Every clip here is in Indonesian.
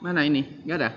Mana ini? Nggak ada.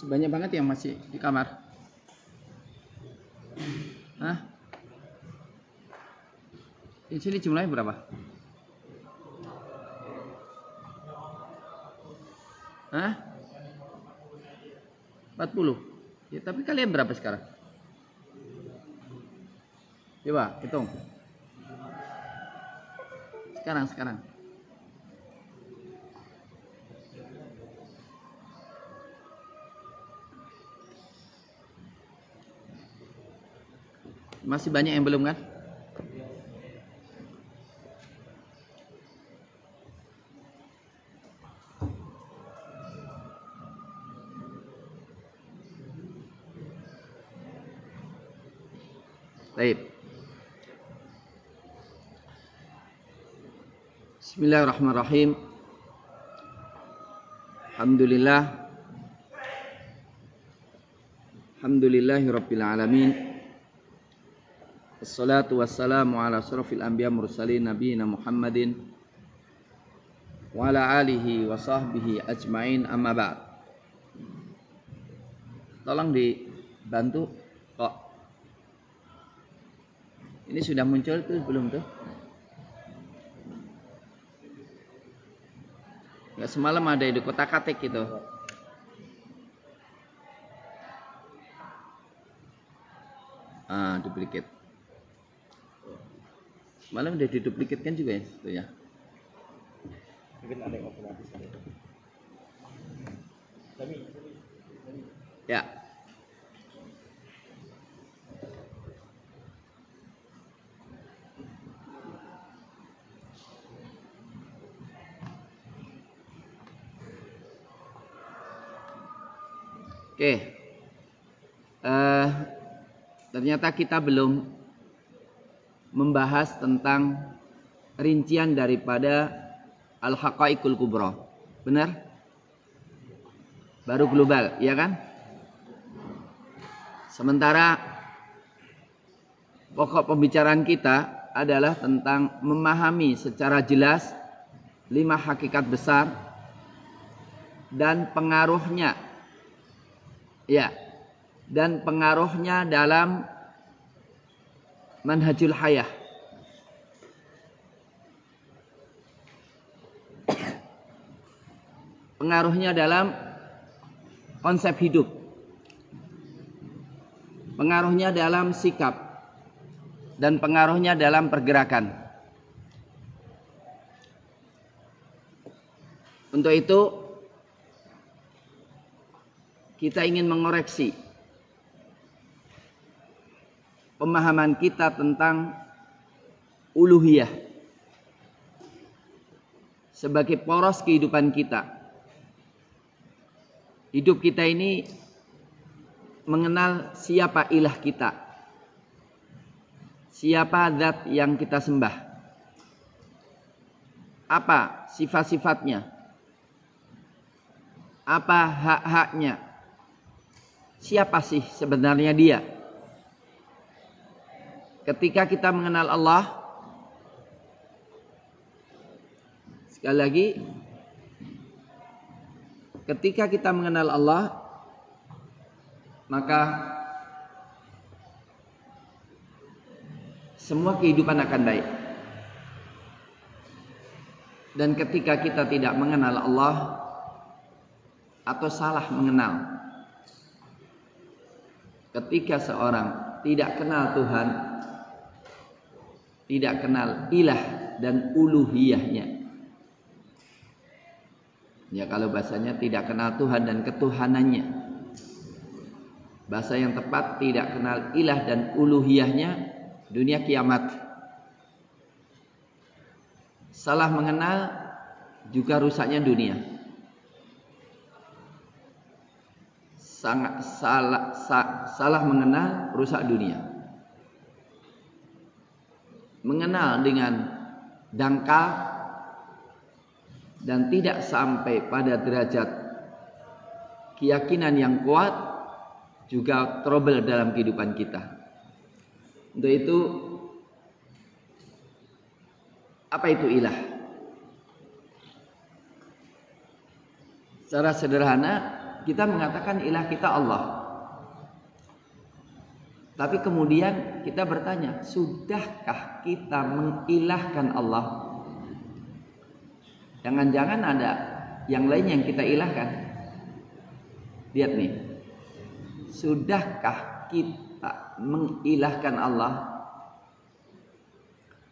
Sebanyak banget yang masih di kamar. Hah? Di sini jumlahnya berapa? Hah? 40. Ya, tapi kalian berapa sekarang? Coba hitung. Sekarang. Masih banyak yang belum kan? Baik. Bismillahirrahmanirrahim. Alhamdulillahirabbil alamin. Wassalatu wassalamu ala asyrafil anbiya mursalin nabiyina Muhammadin wa ala alihi wa sahbihi ajmain, amma ba'd. Tolong dibantu kok. Ini sudah muncul tuh belum tuh? Nggak, semalam ada di kotak-katik gitu. Duplicate. Malam udah diduplikatkan juga ya, itu ya. Mungkin ada yang otomatis. Ya. Oke. Ternyata kita belum membahas tentang rincian daripada al-haqaiqul kubra. Benar? Baru global, ya kan? Sementara pokok pembicaraan kita adalah tentang memahami secara jelas 5 hakikat besar dan pengaruhnya. Ya. Dan pengaruhnya dalam manhajul hayah. Pengaruhnya dalam konsep hidup. Pengaruhnya dalam sikap. Dan pengaruhnya dalam pergerakan. Untuk itu kita ingin mengoreksi pemahaman kita tentang uluhiyah sebagai poros kehidupan kita. Hidup kita ini mengenal siapa ilah kita. siapa zat yang kita sembah? Apa sifat-sifatnya? Apa hak-haknya? Siapa sih sebenarnya dia? Ketika kita mengenal Allah, sekali lagi, ketika kita mengenal Allah, maka semua kehidupan akan baik. Dan ketika kita tidak mengenal Allah atau salah mengenal, ketika seorang tidak kenal Tuhan, tidak kenal ilah dan uluhiyahnya, ya kalau bahasanya tidak kenal Tuhan dan ketuhanannya, bahasa yang tepat tidak kenal ilah dan uluhiyahnya, dunia kiamat. Salah mengenal juga rusaknya dunia. Salah mengenal rusak dunia. Mengenal dengan dangkal dan tidak sampai pada derajat keyakinan yang kuat juga trouble dalam kehidupan kita. Untuk itu, apa itu ilah? Secara sederhana kita mengatakan ilah kita Allah. Tapi kemudian kita bertanya, sudahkah kita mengilahkan Allah? Jangan-jangan ada yang lain yang kita ilahkan. Lihat nih. Sudahkah kita mengilahkan Allah?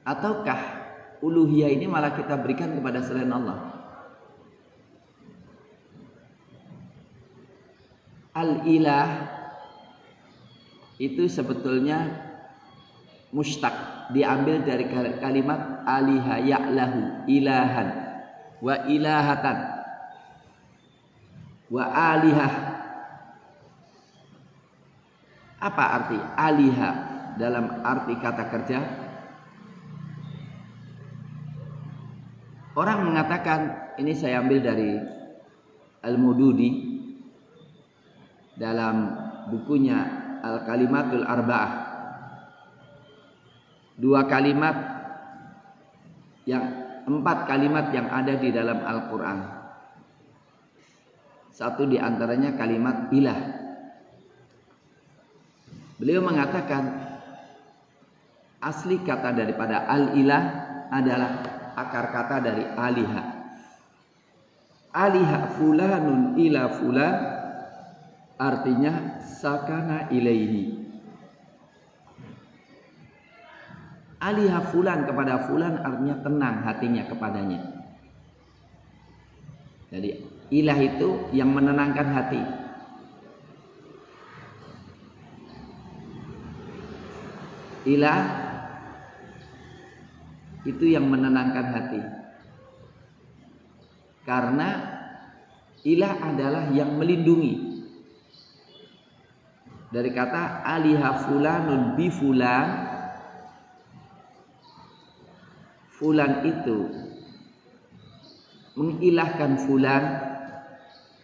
Ataukah uluhiyah ini malah kita berikan kepada selain Allah? Al-ilah itu sebetulnya mustaq, diambil dari kalimat aliha ya'lahu, ilahan wa ilahatan wa alihah. Apa arti aliha dalam arti kata kerja? Orang mengatakan, ini saya ambil dari Al-Mududi dalam bukunya Al-Kalimatul Arba'ah. Empat kalimat yang ada di dalam Al-Quran. Satu di antaranya kalimat ilah. Beliau mengatakan asli kata daripada al-ilah adalah akar kata dari aliha. Aliha fulanun ila fulan, artinya sakana ilaihi. Aliha fulan kepada fulan artinya tenang hatinya kepadanya. Jadi ilah itu yang menenangkan hati. Ilah itu yang menenangkan hati. Karena ilah adalah yang melindungi. Dari kata aliha fulanun bi fulan, fulan itu mengilahkan fulan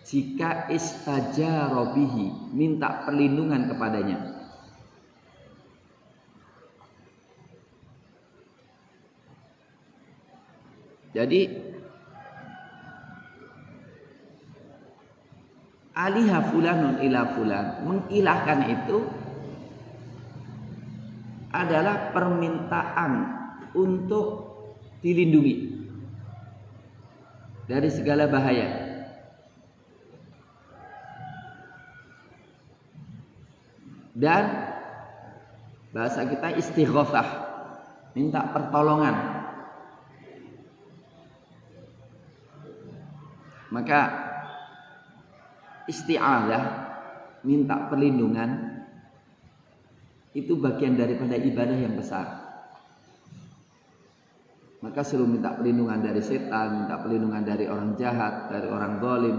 jika istajara bihi, minta perlindungan kepadanya. Jadi aliha fulanun ila fulan, mengilahkan itu adalah permintaan untuk dilindungi dari segala bahaya. Dan bahasa kita istighothah, minta pertolongan. Maka isti'adzah, minta perlindungan, itu bagian daripada ibadah yang besar. Maka suruh minta perlindungan dari setan, minta perlindungan dari orang jahat, dari orang zalim.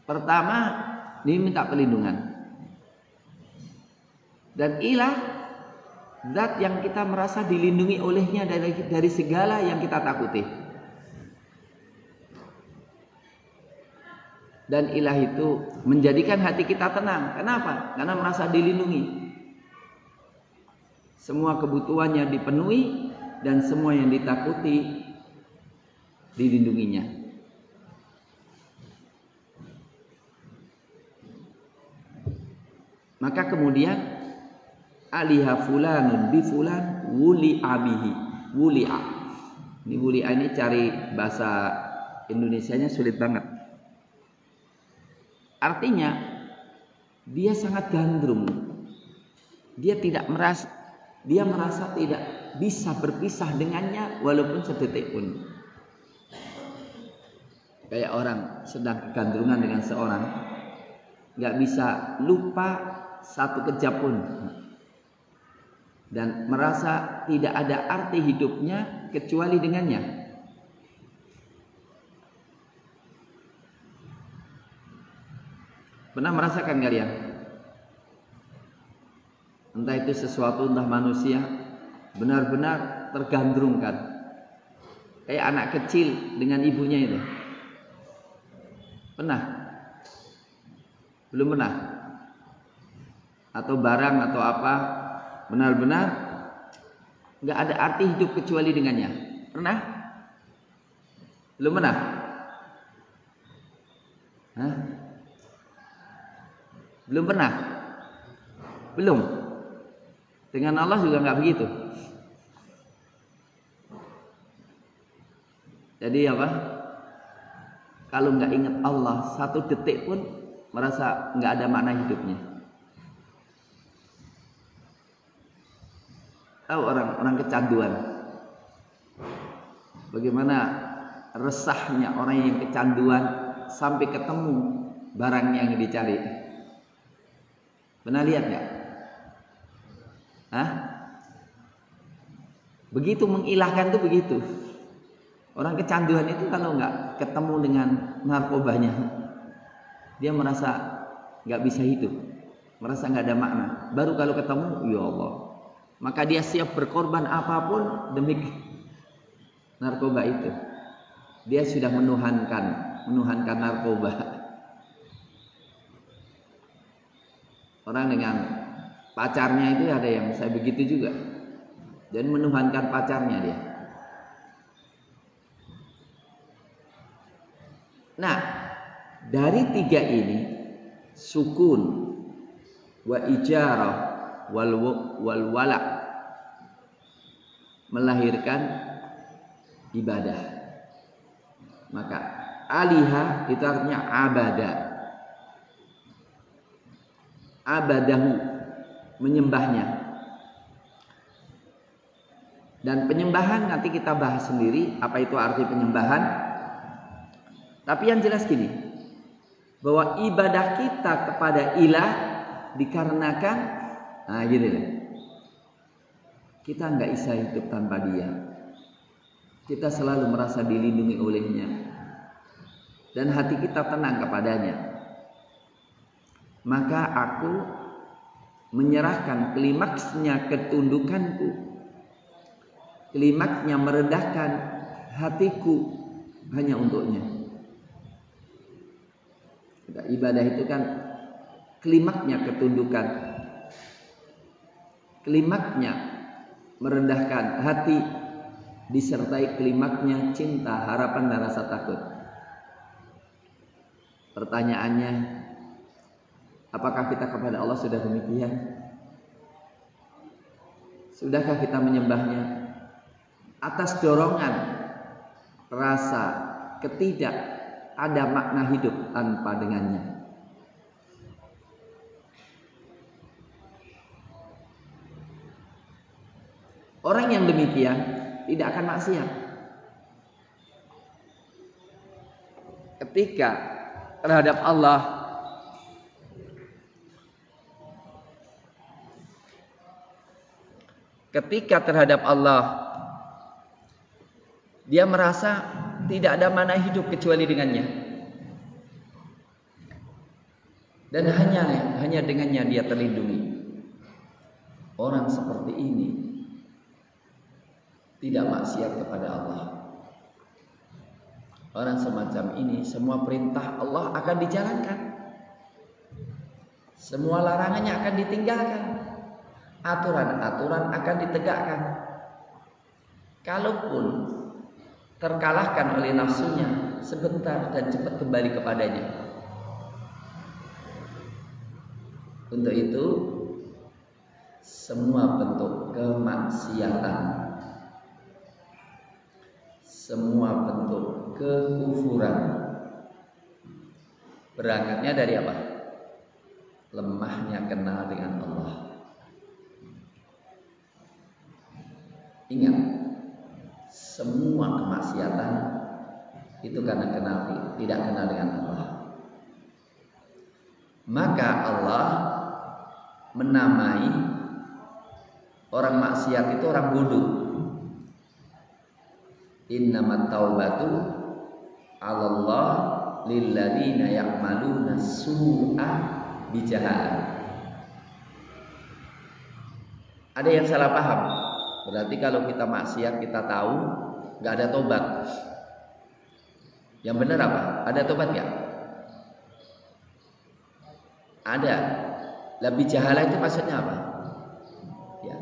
Pertama, ini minta perlindungan. Dan ilah zat yang kita merasa dilindungi olehnya dari segala yang kita takuti. Dan ilah itu menjadikan hati kita tenang. Kenapa? Karena merasa dilindungi. Semua kebutuhannya dipenuhi dan semua yang ditakuti dilindunginya. Maka kemudian aliha fulanun bi fulan wuli'a bihi. Wuli'a. Ini wuli'a ini cari bahasa Indonesianya sulit banget. Artinya dia sangat gandrung. Dia merasa tidak bisa berpisah dengannya walaupun sedetik pun. Kayak orang sedang kegandrungan dengan seorang, nggak bisa lupa satu kejap pun, dan merasa tidak ada arti hidupnya kecuali dengannya. Pernah merasakan kalian? Entah itu sesuatu, entah manusia, benar-benar tergandrungkan. Kayak anak kecil dengan ibunya itu. Pernah? Belum pernah? Atau barang atau apa, benar-benar nggak ada arti hidup kecuali dengannya. Pernah? Belum pernah? Hah? Belum pernah? Belum? Dengan Allah juga nggak begitu. Jadi apa? Kalau nggak ingat Allah satu detik pun merasa nggak ada makna hidupnya. Tahu orang kecanduan? Bagaimana resahnya orang yang kecanduan sampai ketemu barang yang dicari. Pernah lihat nggak? Hah? Begitu mengilahkan tuh begitu. Orang kecanduan itu kalau nggak ketemu dengan narkobanya, dia merasa nggak bisa hidup, merasa nggak ada makna. Baru kalau ketemu, ya Allah, maka dia siap berkorban apapun demi narkoba itu. Dia sudah menuhankan narkoba. Orang dengan pacarnya itu ada yang saya begitu juga, dan menuhankan pacarnya dia. Nah, dari tiga ini, sukun, wa ijarah, wal wala, melahirkan ibadah. Maka aliha itu artinya abada. Abadahu, menyembahnya. Dan penyembahan nanti kita bahas sendiri apa itu arti penyembahan. Tapi yang jelas gini, bahwa ibadah kita kepada ilah dikarenakan, gitu lah. Kita nggak bisa hidup tanpa dia. Kita selalu merasa dilindungi olehnya, dan hati kita tenang kepadanya. Maka aku menyerahkan klimaksnya ketundukanku, klimaksnya merendahkan hatiku hanya untuknya. Ibadah itu kan klimaknya ketundukan, klimaknya merendahkan hati, disertai klimaknya cinta, harapan dan rasa takut. Pertanyaannya, apakah kita kepada Allah sudah demikian? Sudahkah kita menyembahnya atas dorongan rasa ketidak ada makna hidup tanpa dengannya? Orang yang demikian tidak akan maksiat. Ketika terhadap Allah dia merasa tidak ada mana hidup kecuali dengannya, dan hanya dengannya dia terlindungi. orang seperti ini tidak maksiat kepada Allah. Orang semacam ini semua perintah Allah akan dijalankan, semua larangannya akan ditinggalkan, aturan-aturan akan ditegakkan. Kalaupun terkalahkan oleh nafsunya, sebentar dan cepat kembali kepadanya. Untuk itu, semua bentuk kemaksiatan, semua bentuk kekufuran, berangkatnya dari apa? Lemahnya kenal dengan Allah. Ingat, semua kemaksiatan itu karena tidak kenal dengan Allah. Maka Allah menamai orang maksiat itu orang bodoh. Innamat taubatu 'alallah lilladzina ya'maluna su'a bijahalah. Ada yang salah paham. Berarti kalau kita maksiat kita tahu nggak ada tobat. Yang benar apa? Ada tobat nggak? Ada. Lebih jahalah itu maksudnya apa? Ya.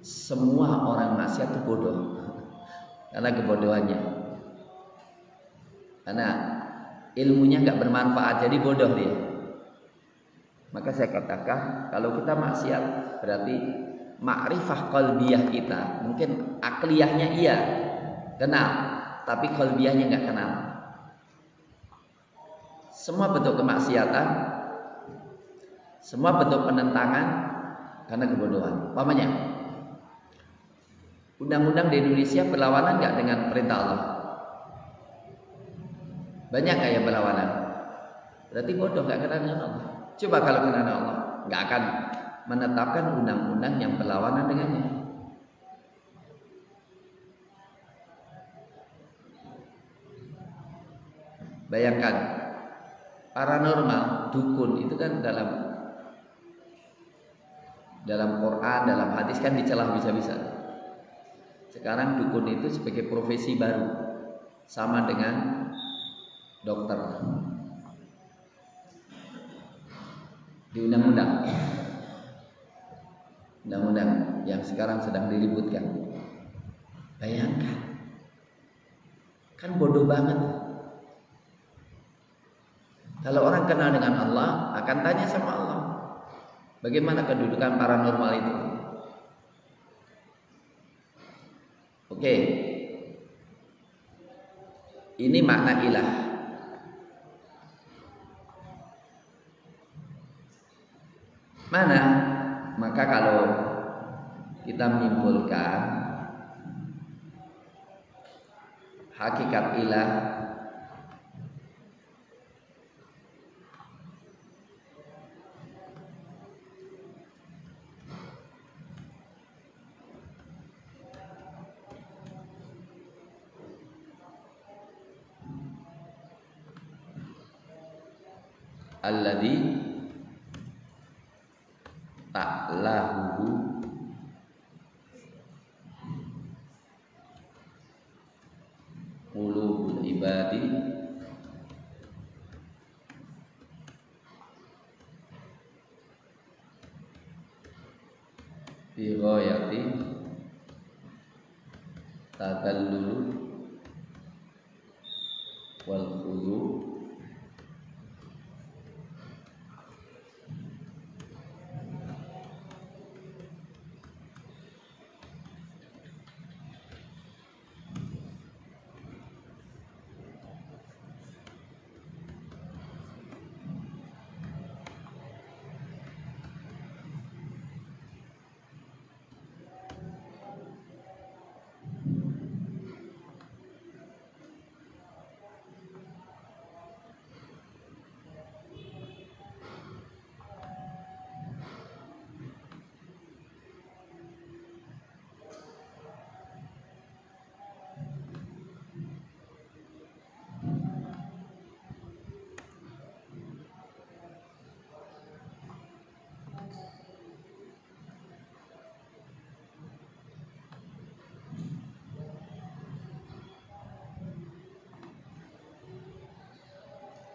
Semua orang maksiat itu bodoh. Karena kebodohannya. Karena ilmunya nggak bermanfaat, jadi bodoh dia. Maka saya katakan, kalau kita maksiat berarti ma'rifah qalbiyah kita, mungkin akliyahnya iya kenal, tapi qalbiyahnya nggak kenal. Semua bentuk kemaksiatan, semua bentuk penentangan karena kebodohan. Umpamanya, undang-undang di Indonesia berlawanan nggak dengan perintah Allah? Banyak nggak yang berlawanan? Berarti bodoh, nggak kenal dengan Allah. Coba kalau kenal dengan Allah, nggak akan menetapkan undang-undang yang berlawanan dengannya. Bayangkan, paranormal, dukun itu kan dalam Quran, dalam hadis kan dicelah bisa-bisa. Sekarang dukun itu sebagai profesi baru, sama dengan dokter di undang-undang yang sekarang sedang diributkan. Bayangkan, kan bodoh banget. Kalau orang kenal dengan Allah akan tanya sama Allah, bagaimana kedudukan paranormal itu? Oke, ini makna ilah. Mana? Maka kalau kita menyimpulkan hakikat ilah alladzi ta'lahu qulubul ibadi bi ghayati tadallul wal khudu'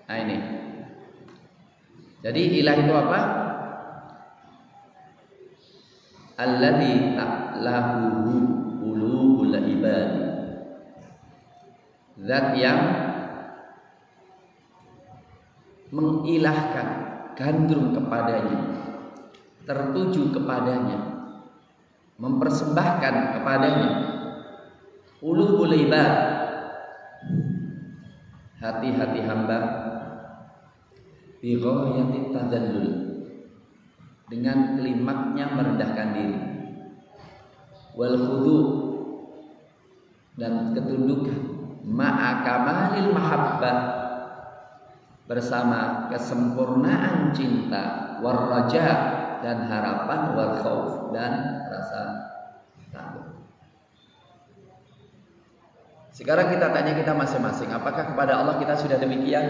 Nah ini. Jadi ilah itu apa? Alladzi ta'lahu qulubul ibad. Zat yang mengilahkan, gandrung kepadanya, tertuju kepadanya, mempersembahkan kepadanya qulubul ibad, hati-hati hamba, bi ghayati tadallul, dengan klimaknya merendahkan diri, wal khudu, dan ketundukan, ma'a kamalil mahabbah, bersama kesempurnaan cinta, war raja, dan harapan, wal khauf, dan rasa takut. Sekarang kita tanya kita masing-masing, apakah kepada Allah kita sudah demikian?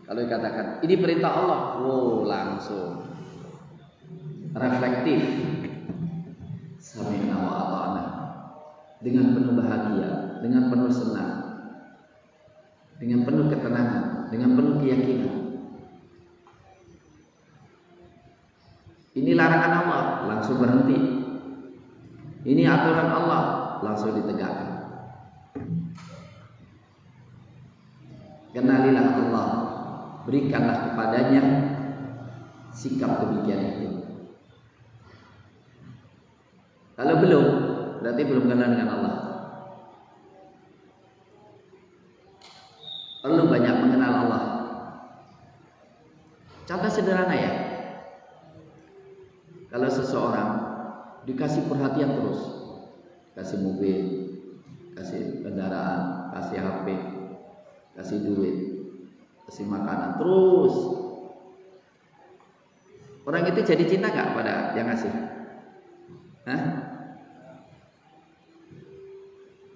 Kalau dikatakan ini perintah Allah, langsung reflektif, sami'na wa ata'na, dengan penuh bahagia, dengan penuh senang, dengan penuh ketenangan, dengan penuh keyakinan. Ini larangan Allah, langsung berhenti. Ini aturan Allah, langsung ditegakkan. Kenalilah Allah, berikanlah kepadanya sikap demikian itu. Kalau belum, berarti belum kenal dengan Allah. Perlu banyak mengenal Allah. Contoh sederhana ya. Kalau seseorang dikasih perhatian terus, kasih mobil, kasih kendaraan, kasih HP, kasih duit, kasih makanan terus, orang itu jadi cinta nggak pada yang ngasih? Hah?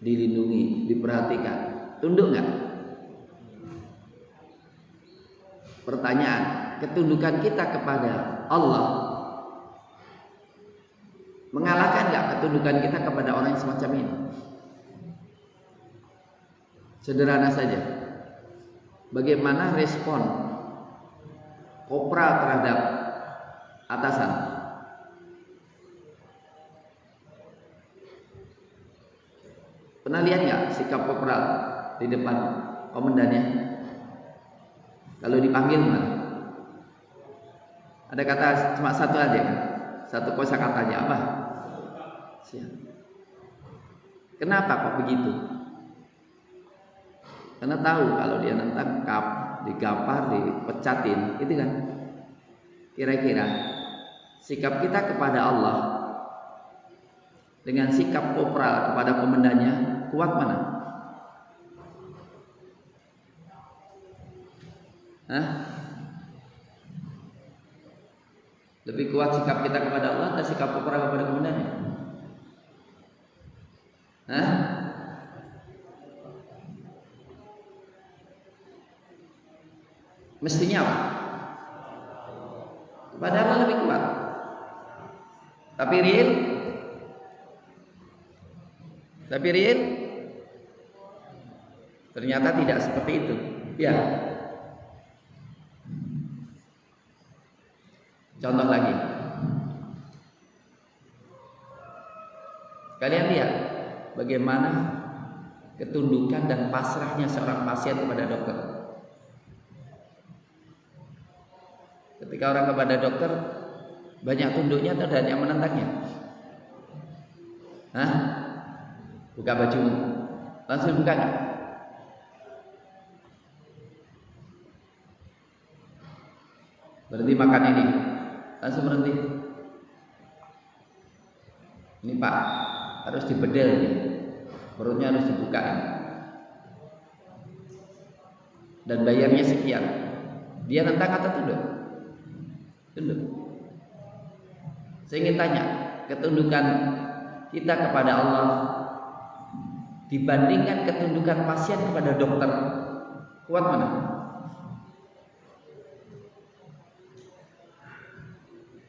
Dilindungi, diperhatikan, tunduk nggak? Pertanyaan, ketundukan kita kepada Allah mengalahkan nggak ketundukan kita kepada orang yang semacam ini? Sederhana saja. Bagaimana respon kopral terhadap atasan? Pernah lihat nggak sikap kopral di depan komandannya? Kalau dipanggil mana? Ada kata cuma satu aja kan? Satu kosakatanya apa? Siap. Kenapa kok begitu? Karena tahu kalau dia nentang digapar, dipecatin, itu kan. Kira-kira sikap kita kepada Allah dengan sikap kopral kepada komandannya kuat mana? Hah? Lebih kuat sikap kita kepada Allah atau sikap kopral kepada komandannya? Hah? Mestinya apa? Kepada Allah lebih kuat. Tapi real? Ternyata tidak seperti itu. Ya. Contoh lagi. Kalian lihat bagaimana ketundukan dan pasrahnya seorang pasien kepada dokter. Ketika orang kepada dokter, banyak tunduknya atau ada yang menentangnya? Hah? Buka bajumu, langsung buka nggak? Berhenti makan ini, langsung berhenti. Ini Pak, harus dibedel nih, perutnya harus dibuka ini. Dan bayarnya sekian. Dia nentang atau tunduk? Tunduk. Saya ingin tanya, ketundukan kita kepada Allah dibandingkan ketundukan pasien kepada dokter, kuat mana?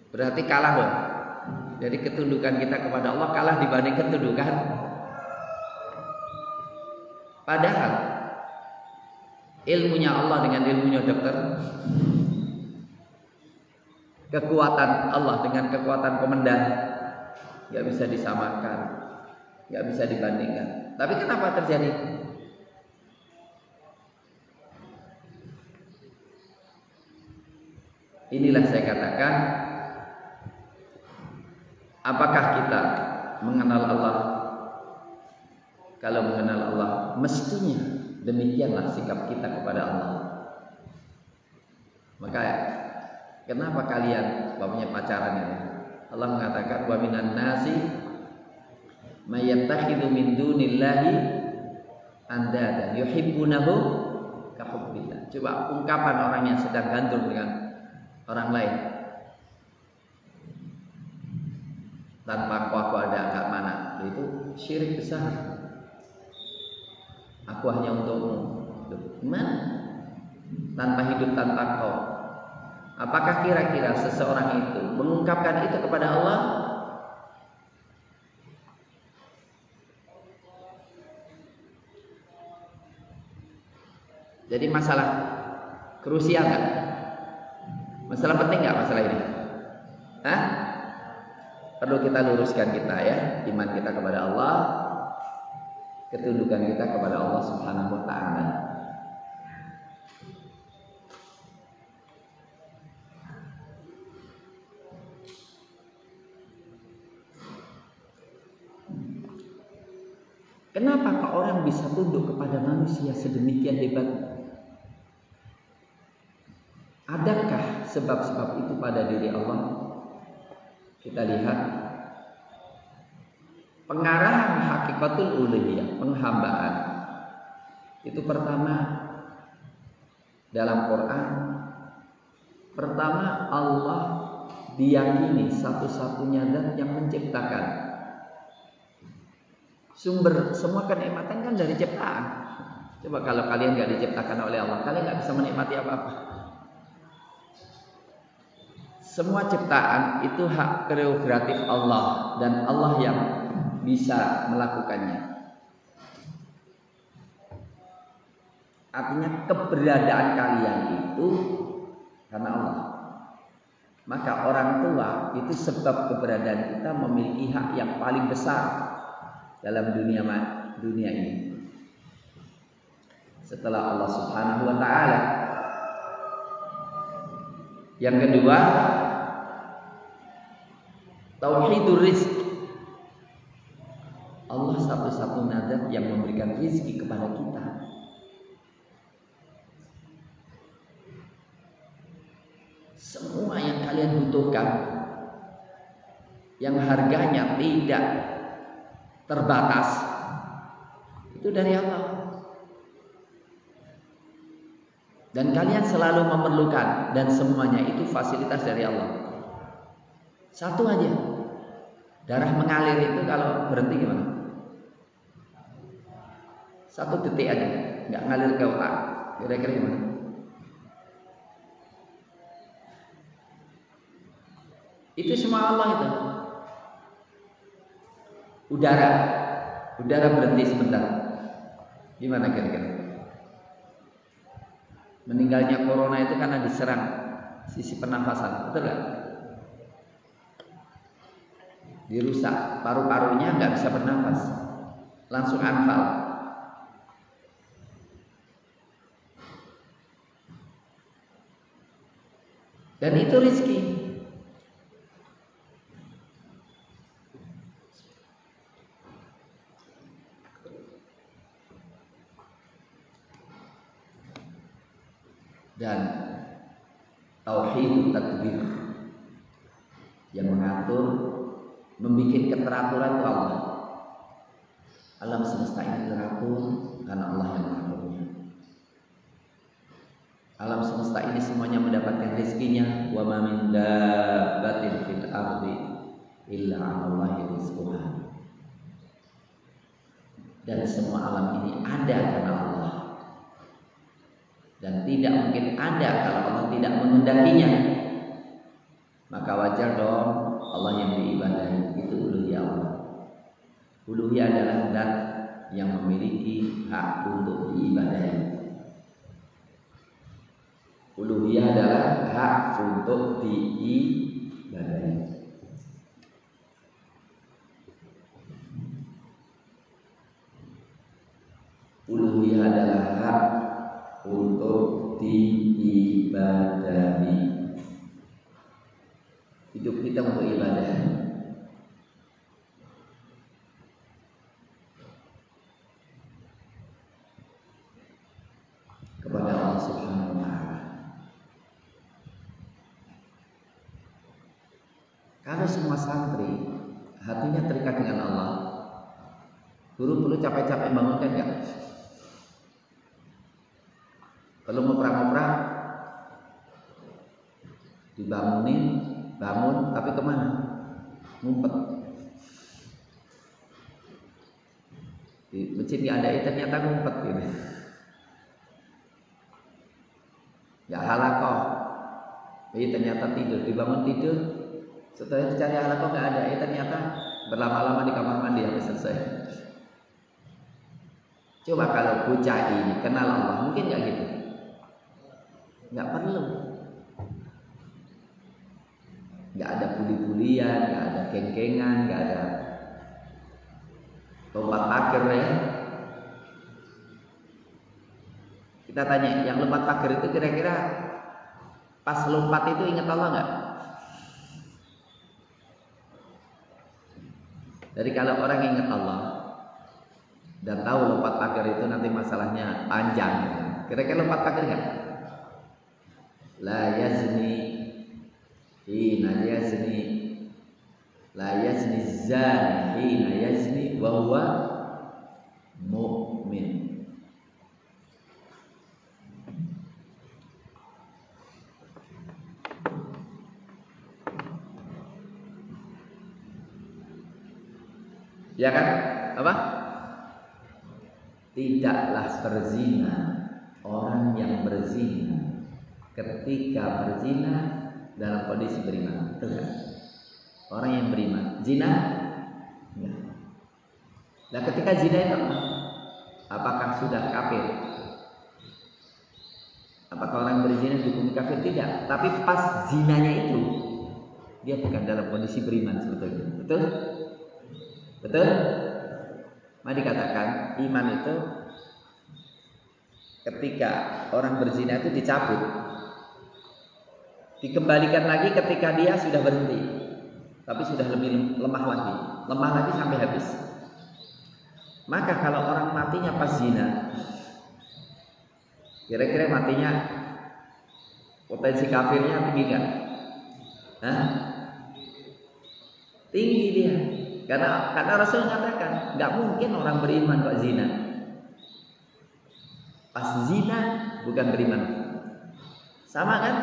Berarti kalah dong. Jadi ketundukan kita kepada Allah kalah dibanding ketundukan Padahal ilmunya Allah dengan ilmunya dokter, kekuatan Allah dengan kekuatan komandan, nggak bisa disamakan, nggak bisa dibandingkan. Tapi kenapa terjadi? Inilah saya katakan, apakah kita mengenal Allah? Kalau mengenal Allah, mestinya demikianlah sikap kita kepada Allah. Maka kenapa kalian bapaknya pacaran ini? Allah mengatakan wa minan nasi may yattakhidhu min dunillahi andadan yuhibbunahu ka hubbillah. Coba ungkapan orang yang sedang gandrung dengan orang lain tanpa aku ada enggak mana, itu syirik besar. Aku hanya untukmu. Gimana? Tanpa hidup tanpa kau. Apakah kira-kira seseorang itu mengungkapkan itu kepada Allah? Jadi masalah krusial nggak? Masalah penting nggak masalah ini? Hah? Perlu kita luruskan kita ya, iman kita kepada Allah, ketundukan kita kepada Allah Subhanahu wa taala. Kenapa orang bisa tunduk kepada manusia sedemikian hebatnya? Adakah sebab-sebab itu pada diri Allah? Kita lihat pengarahan hakikatul uluhiyah, penghambaan. Itu pertama dalam Quran. Pertama, Allah diyakini satu-satunya zat yang menciptakan. Sumber semua kenikmatan kan dari ciptaan. Coba kalau kalian nggak diciptakan oleh Allah, kalian nggak bisa menikmati apa-apa. Semua ciptaan itu hak prerogatif Allah dan Allah yang bisa melakukannya. Artinya keberadaan kalian itu karena Allah. Maka orang tua itu sebab keberadaan kita memiliki hak yang paling besar dalam dunia ini. Setelah Allah Subhanahu wa taala. Yang kedua, tauhidur rizq. Allah satu-satunya zat yang memberikan rezeki kepada kita. Semua yang kalian butuhkan, yang harganya tidak terbatas, itu dari Allah. Dan kalian selalu memerlukan, dan semuanya itu fasilitas dari Allah. Satu aja, darah mengalir itu kalau berhenti gimana? Satu detik aja, nggak ngalir ke otak, kira-kira gimana? Itu semua Allah itu. Udara berhenti sebentar, gimana kira-kira? Meninggalnya corona itu karena diserang sisi pernafasan, betul nggak? Dirusak, paru-parunya nggak bisa bernafas, langsung anfal. Dan itu rezeki. Dan tauhid tadbir yang mengatur, membikin keteraturan itu Allah. Alam semesta ini teratur karena Allah yang mengaturnya. Alam semesta ini semuanya mendapatkan rezekinya. Wa ma min dabbatin fil ardi illa 'alallahi rizquha. Dan semua alam ini ada karena Allah. Dan tidak mungkin ada kalau Allah tidak menghendakinya. Maka wajar dong Allah yang diibadahi itu uluhiyah Allah. Uluhiyah adalah zat yang memiliki hak untuk diibadahi. Uluhiyah adalah hak untuk diibadahi. Uluhiyah adalah hak untuk diibadahi. Hidup kita untuk ibadah. Kepada Allah Subhanahu wa Ta'ala. Kalau semua santri hatinya terikat dengan Allah, guru perlu capek-capek bangunkan enggak? Kalau ngoprek-ngoprek dibangunin, bangun, tapi kemana? Ngumpet. Di masjid diadain ternyata ngumpet gitu. Ya halakoh, jadi ternyata tidur, dibangun tidur. Setelah dicari halakoh nggak ada, ternyata berlama-lama di kamar mandi habis selesai. Coba kalau bocah ini kenal Allah, mungkin nggak gitu? Nggak perlu. Nggak ada buli-bulian, nggak ada geng-gengan, nggak ada lompat pagar ya. Kita tanya, yang lompat pagar itu kira-kira pas lompat itu ingat Allah nggak? Jadi kalau orang ingat Allah dan tahu lompat pagar itu nanti masalahnya panjang, kira-kira lompat pagar nggak? La yazni hina yazni, la yazni zani hina yazni wa huwa mu'min. Ya kan? Apa? Tidaklah berzina orang yang berzina ketika berzina dalam kondisi beriman. Betul kan? Orang yang beriman zina? Ya. Nah ketika zina itu apakah sudah kafir? Apakah orang berzina dihukum kafir? Tidak. Tapi pas zinanya itu dia bukan dalam kondisi beriman sebetulnya. Betul? Betul? Mari dikatakan iman itu ketika orang berzina itu dicabut, dikembalikan lagi ketika dia sudah berhenti, tapi sudah lebih lemah lagi sampai habis. Maka kalau orang matinya pas zina, kira-kira matinya potensi kafirnya tinggi nggak? Hah? Tinggi dia. Karena Rasul mengatakan nggak mungkin orang beriman kok zina. Pas zina bukan beriman. Sama kan?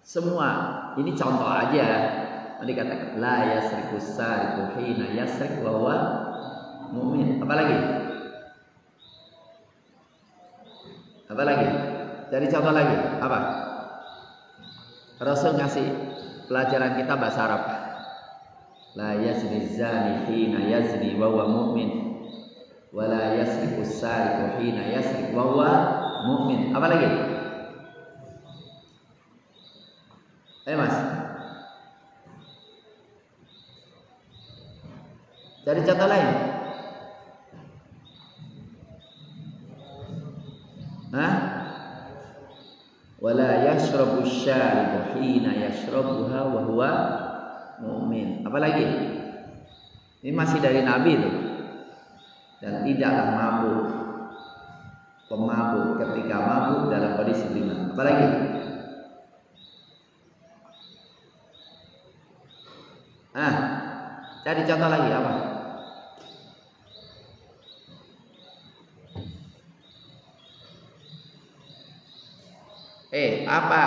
Semua. Ini contoh aja. Tadi katakan la yasriku sariqu hina yasrik wa huwa mu'min. Apa lagi? Apa lagi? Cari contoh lagi. Apa? Rasul ngasih pelajaran kita bahasa Arab. La yazni zani hina yazni wa huwa mu'min wa la yasriku sariqu hina yasrik wa huwa mu'min. Apa lagi? Ayo Mas. Cari contoh lain. Hah? Wa la yashrabu syaribu hina yashrabuha wa huwa mu'min. Apa lagi? Ini masih dari Nabi itu. Dan tidaklah mabuk pemabuk ketika mabuk dalam kondisi beriman. Apa lagi? Cari contoh lagi apa? Apa?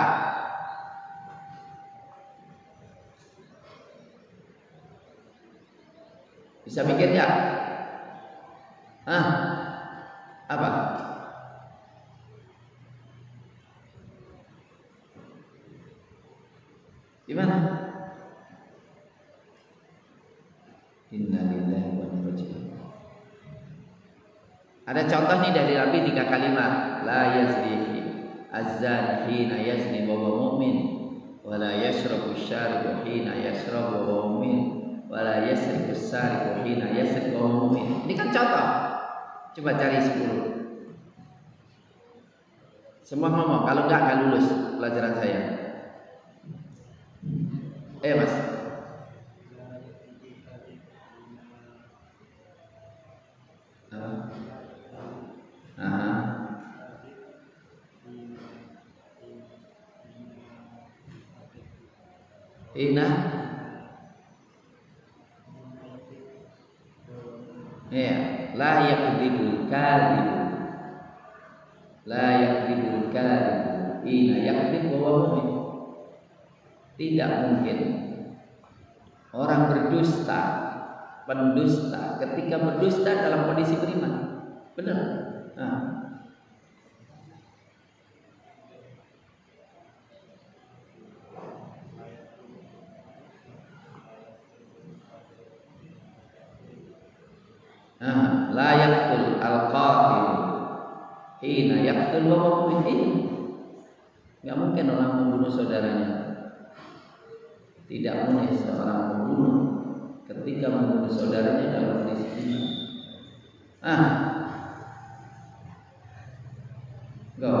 Bisa mikir ya? Apa? Gimana? Innalillahi wa inna ilaihi raji'un. Ada contoh nih dari Nabi 3 kalimat. La yazni az-zani hina yazni wa huwa mu'min, wa la yashrabu asy-syaribu hina yashrabu wa huwa mu'min, wa la yasriqu as-sariqu hina yasriqu wa huwa mu'min. Ini kan contoh. Coba cari 10. Semua ngomong, kalau enggak lulus pelajaran saya. Mas. Ina. Ya, la yakdzibul kadzib. La yakdzibul kadzib. Ina yakdzib wa huwa mu'min. Tidak mungkin orang berdusta, pendusta ketika berdusta dalam kondisi beriman. Benar? La yaqtul al-qatil hina yaqtul wa huwa mu'min. Enggak mungkin orang membunuh saudaranya. Tidak mungkin seorang membunuh ketika membunuh saudaranya dalam kondisi iman. Go.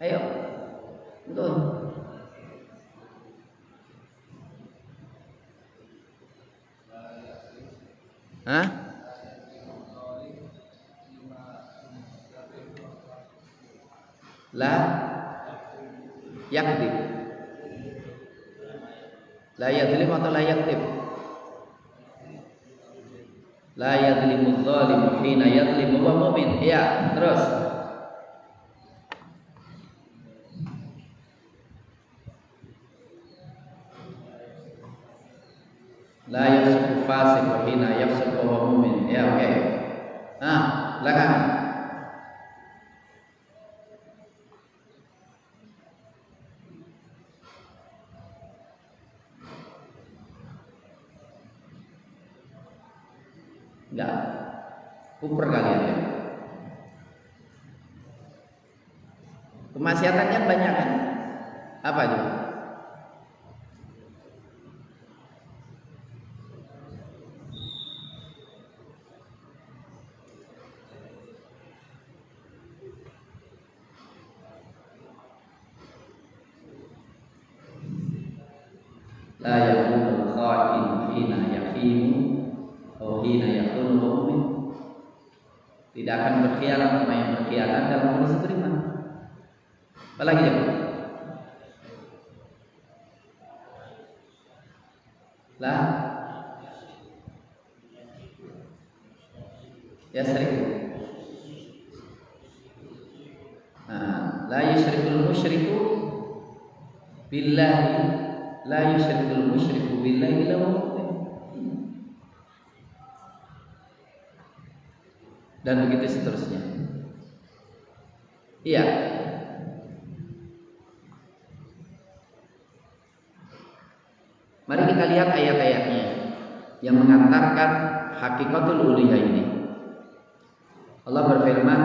Ayo. Betul. La yakdzib. La yadzlim atau la yakdzib? La yadzlimu dzalimu hina yadzlimu wa mu'min. Iya, terus. La yafsuqu fasiqu hina yafsuqu wa mu'min. Ya, oke. Silakan. Enggak. Kuper kalian ya. Kemaksiatannya banyak kan? Apa itu? La yakunu kha'in hina yakhinu atau hina yakunu mu'min. Tidak akan berkhianat sama yang berkhianat dalam kondisi beriman. Apalagi ya? La yasriku. La yusyrikul musyriku billahi. La yusyrikul musyriku billahi illa huwa mu'min. Dan begitu seterusnya. Iya. Mari kita lihat ayat-ayatnya yang mengantarkan hakikatul uluhiyah ini. Allah berfirman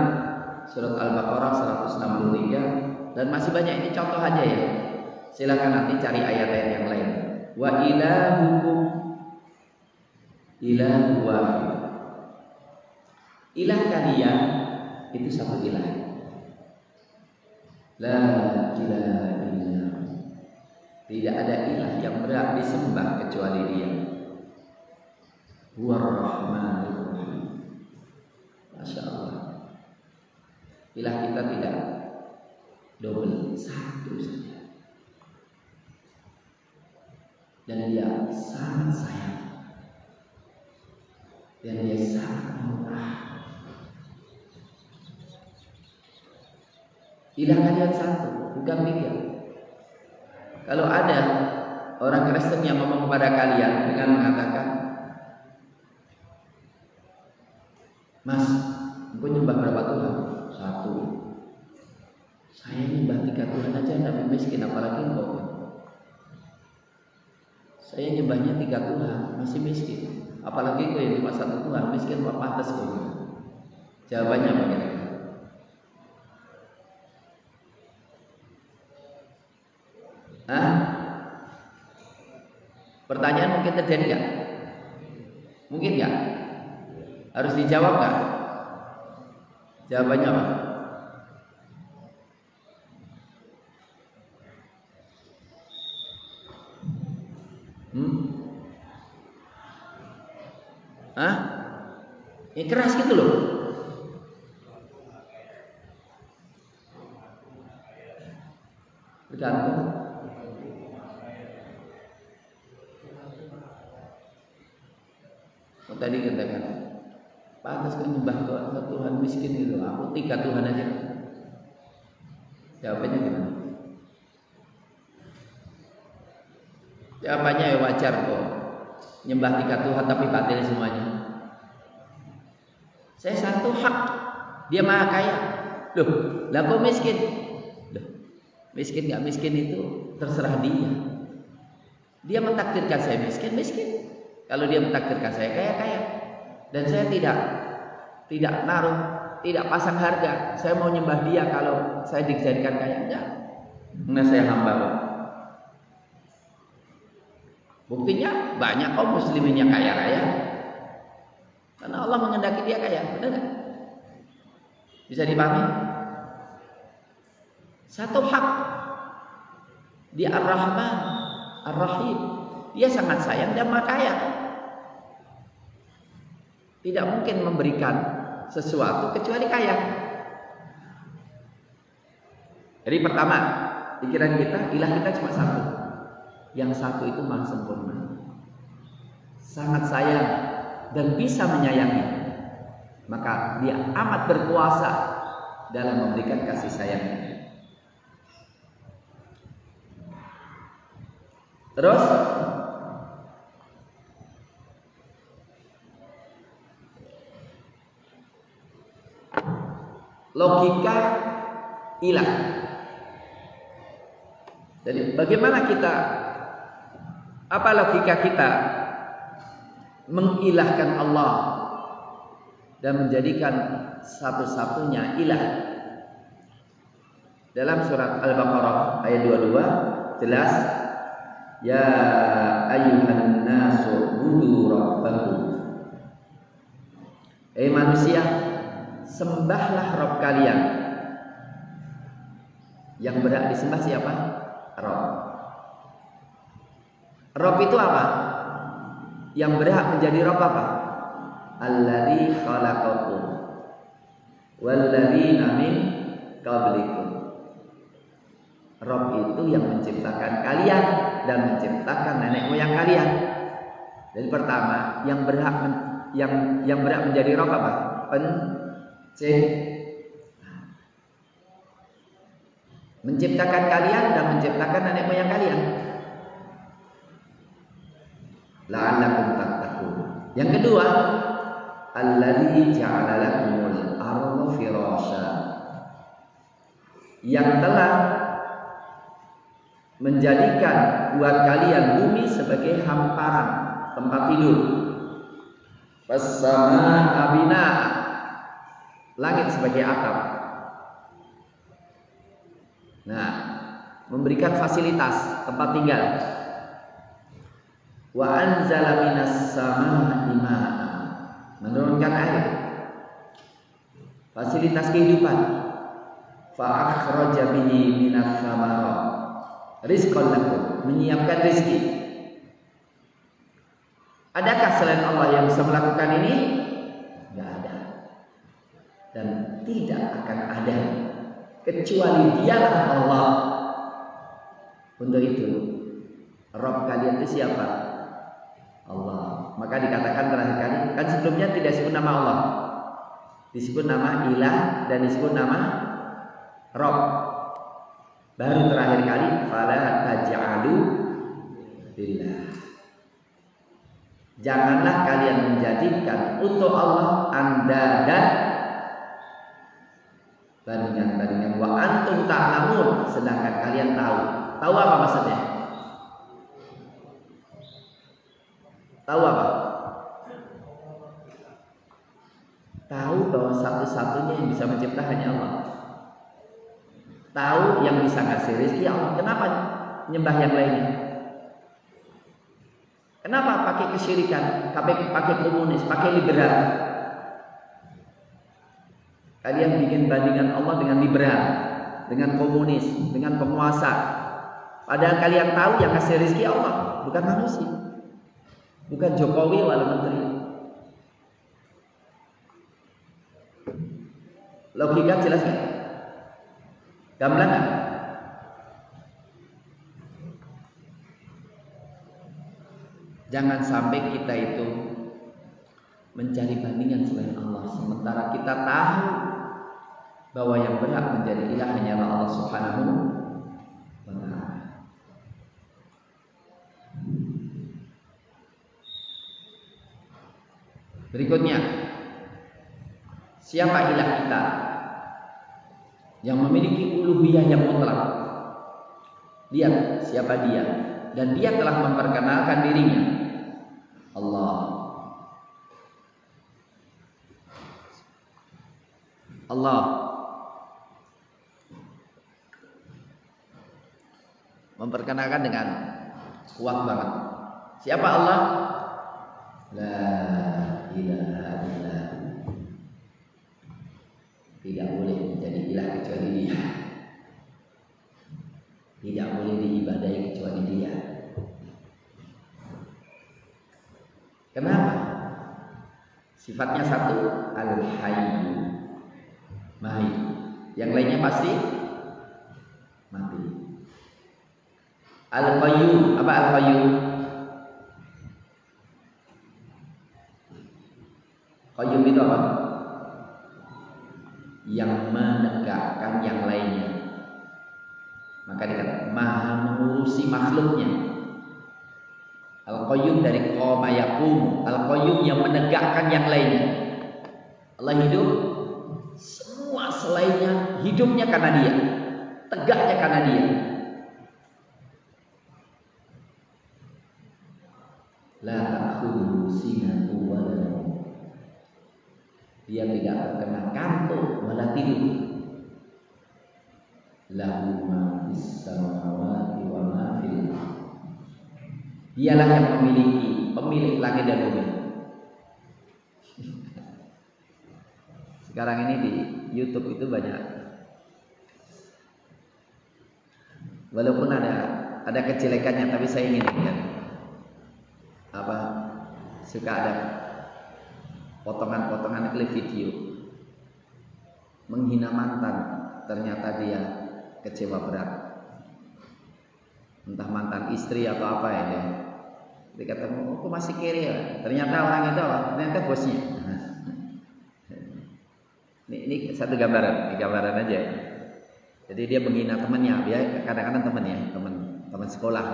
surat Al-Baqarah 163 dan masih banyak, ini contoh aja ya. Silakan nanti cari ayat-ayat yang lain. Wa ilahukum ilahu wahid. Ilah kalian itu satu ilah. La ilaha illallah. Tidak ada ilah yang berhak disembah kecuali Dia. Ar-Rahmanur Rahim. Masya Allah. Ilah kita tidak double, satu saja. Dan Dia sangat sayang. Dan Dia sangat murah. Ilah kalian satu, bukan tiga. Kalau ada orang Kristen yang ngomong kepada kalian dengan mengatakan, Mas, engkau nyembah berapa Tuhan? Satu. Saya nyembah 3 Tuhan aja, tapi miskin, apalagi engkau. Saya nyembahnya 3 Tuhan, masih miskin. Apalagi kau yang cuma 1 Tuhan, miskin apa pantas kau? Jawabannya apa kira-kira? Hah? Pertanyaan mungkin terjadi nggak? Mungkin nggak? Harus dijawab nggak? Jawabannya apa? Hah? Ya keras gitu loh. Tergantung. Oh, tadi katakan, pantas kan nyembah Tuhan miskin itu. Aku 3 Tuhan aja. Jawabannya gimana? Jawabannya ya wajar kok. Nyembah 3 Tuhan tapi batil semuanya. Saya 1 hak, dia maha kaya. Loh, lah kok miskin? Loh, miskin gak miskin itu terserah dia. Dia mentakdirkan saya miskin, miskin. Kalau dia mentakdirkan saya kaya, kaya. Dan saya tidak naruh, tidak pasang harga. Saya mau nyembah dia kalau saya dijadikan kaya, enggak. Karena saya hamba kok. Buktinya banyak kaum muslimin yang kaya raya. Karena Allah mengendaki dia kaya, benar enggak? Bisa dipahami? 1 hak. Dia Ar-Rahman, Ar-Rahim. Dia sangat sayang dan maha kaya. Tidak mungkin memberikan sesuatu kecuali kaya. Jadi pertama, pikiran kita, ilah kita cuma 1. Yang 1 itu maha sempurna, sangat sayang dan bisa menyayangi. Maka dia amat berkuasa dalam memberikan kasih sayangnya. Terus logika ilah. Jadi bagaimana kita, apa logika kita mengilahkan Allah dan menjadikan satu-satunya ilah? Dalam surat Al-Baqarah ayat 22 jelas, ya ayyuhan nasu budu rabbakum. Manusia, sembahlah Rabb kalian. Yang berhak disembah siapa? Rabb. Rabb itu apa? Yang berhak menjadi Rabb apa? Alladzi khalaqakum walladzina min qablikum. Rabb itu yang menciptakan kalian dan menciptakan nenek moyang kalian. Jadi pertama, yang berhak menjadi Rabb apa? Menciptakan kalian dan menciptakan nenek moyang kalian. La'allakum tattaqun. Yang kedua, alladzi ja'ala lakumul arda firasya. Yang telah menjadikan buat kalian bumi sebagai hamparan tempat tidur. Was-samaa'a binaa. Langit sebagai atap. Nah, memberikan fasilitas tempat tinggal. Wa anzala minas samaa'i maa'a. Menurunkan air. Fasilitas kehidupan. Fa akhraja bihi minas samarat. Rizqan lakum, menyiapkan rezeki. Adakah selain Allah yang bisa melakukan ini? Tidak ada. Dan tidak akan ada kecuali dialah Allah. Untuk itu Rabb kalian itu siapa? Allah. Maka dikatakan terakhir kali, kan sebelumnya tidak disebut nama Allah, disebut nama ilah dan disebut nama Rabb. Baru terakhir kali fala taj'alu billah. Janganlah kalian menjadikan untuk Allah andadan, bandingan-bandingan. Wa antum ta'lamun, sedangkan kalian tahu. Tahu apa maksudnya? Tahu apa? Tahu bahwa satu-satunya yang bisa mencipta hanya Allah. Tahu yang bisa ngasih rezeki Allah. Kenapa nyembah yang lainnya? Kenapa pakai kesyirikan, pakai komunis, pakai liberal? Kalian bikin bandingan Allah dengan liberal, dengan komunis, dengan penguasa. Padahal kalian tahu yang ngasih rezeki Allah, bukan manusia. Bukan Jokowi wala menteri. Logika jelas nggak? Gamblang nggak? Jangan sampai kita itu mencari bandingan selain Allah, sementara kita tahu bahwa yang berhak menjadi ilah hanyalah Allah Subhanahu wa ta'ala. Berikutnya, siapa ilah kita yang memiliki uluhiyah yang mutlak? Lihat siapa dia, dan dia telah memperkenalkan dirinya, Allah. Allah memperkenalkan dengan kuat banget. Siapa Allah? La ilaha illallah. Tidak boleh menjadi ilah kecuali Dia. Tidak boleh diibadahi kecuali Dia. Kenapa? Sifatnya satu, Al-Hayy, Mahi. Yang lainnya pasti mati. Al-Qayyum, apa Al-Qayyum? Qayyum itu apa? Yang menegakkan yang lainnya. Maka dikatakan Maha mengurusi makhluknya. Al-Qayyum dari qama yaqum, Al-Qayyum yang menegakkan yang lainnya. Allah hidup, semua selainnya hidupnya karena Dia, tegaknya karena Dia. La ta'khudhuhu sinatun wa la nawm. Dia tidak terkena kantuk wala tidur. Lahu ma fis samawati wa ma fil ardh. Dialah yang memiliki, pemilik langit dan bumi. Sekarang ini di YouTube itu banyak, walaupun ada kejelekannya, tapi saya ingin lihat apa, suka ada potongan-potongan klip video menghina mantan, ternyata dia kecewa berat, entah mantan istri atau apa ya dia. Dia kata, aku masih kere ya. Ternyata orang itu apa? Ternyata bosnya. Ini satu gambaran, gambaran aja. Jadi dia menghina temannya, dia kadang-kadang temannya, teman sekolah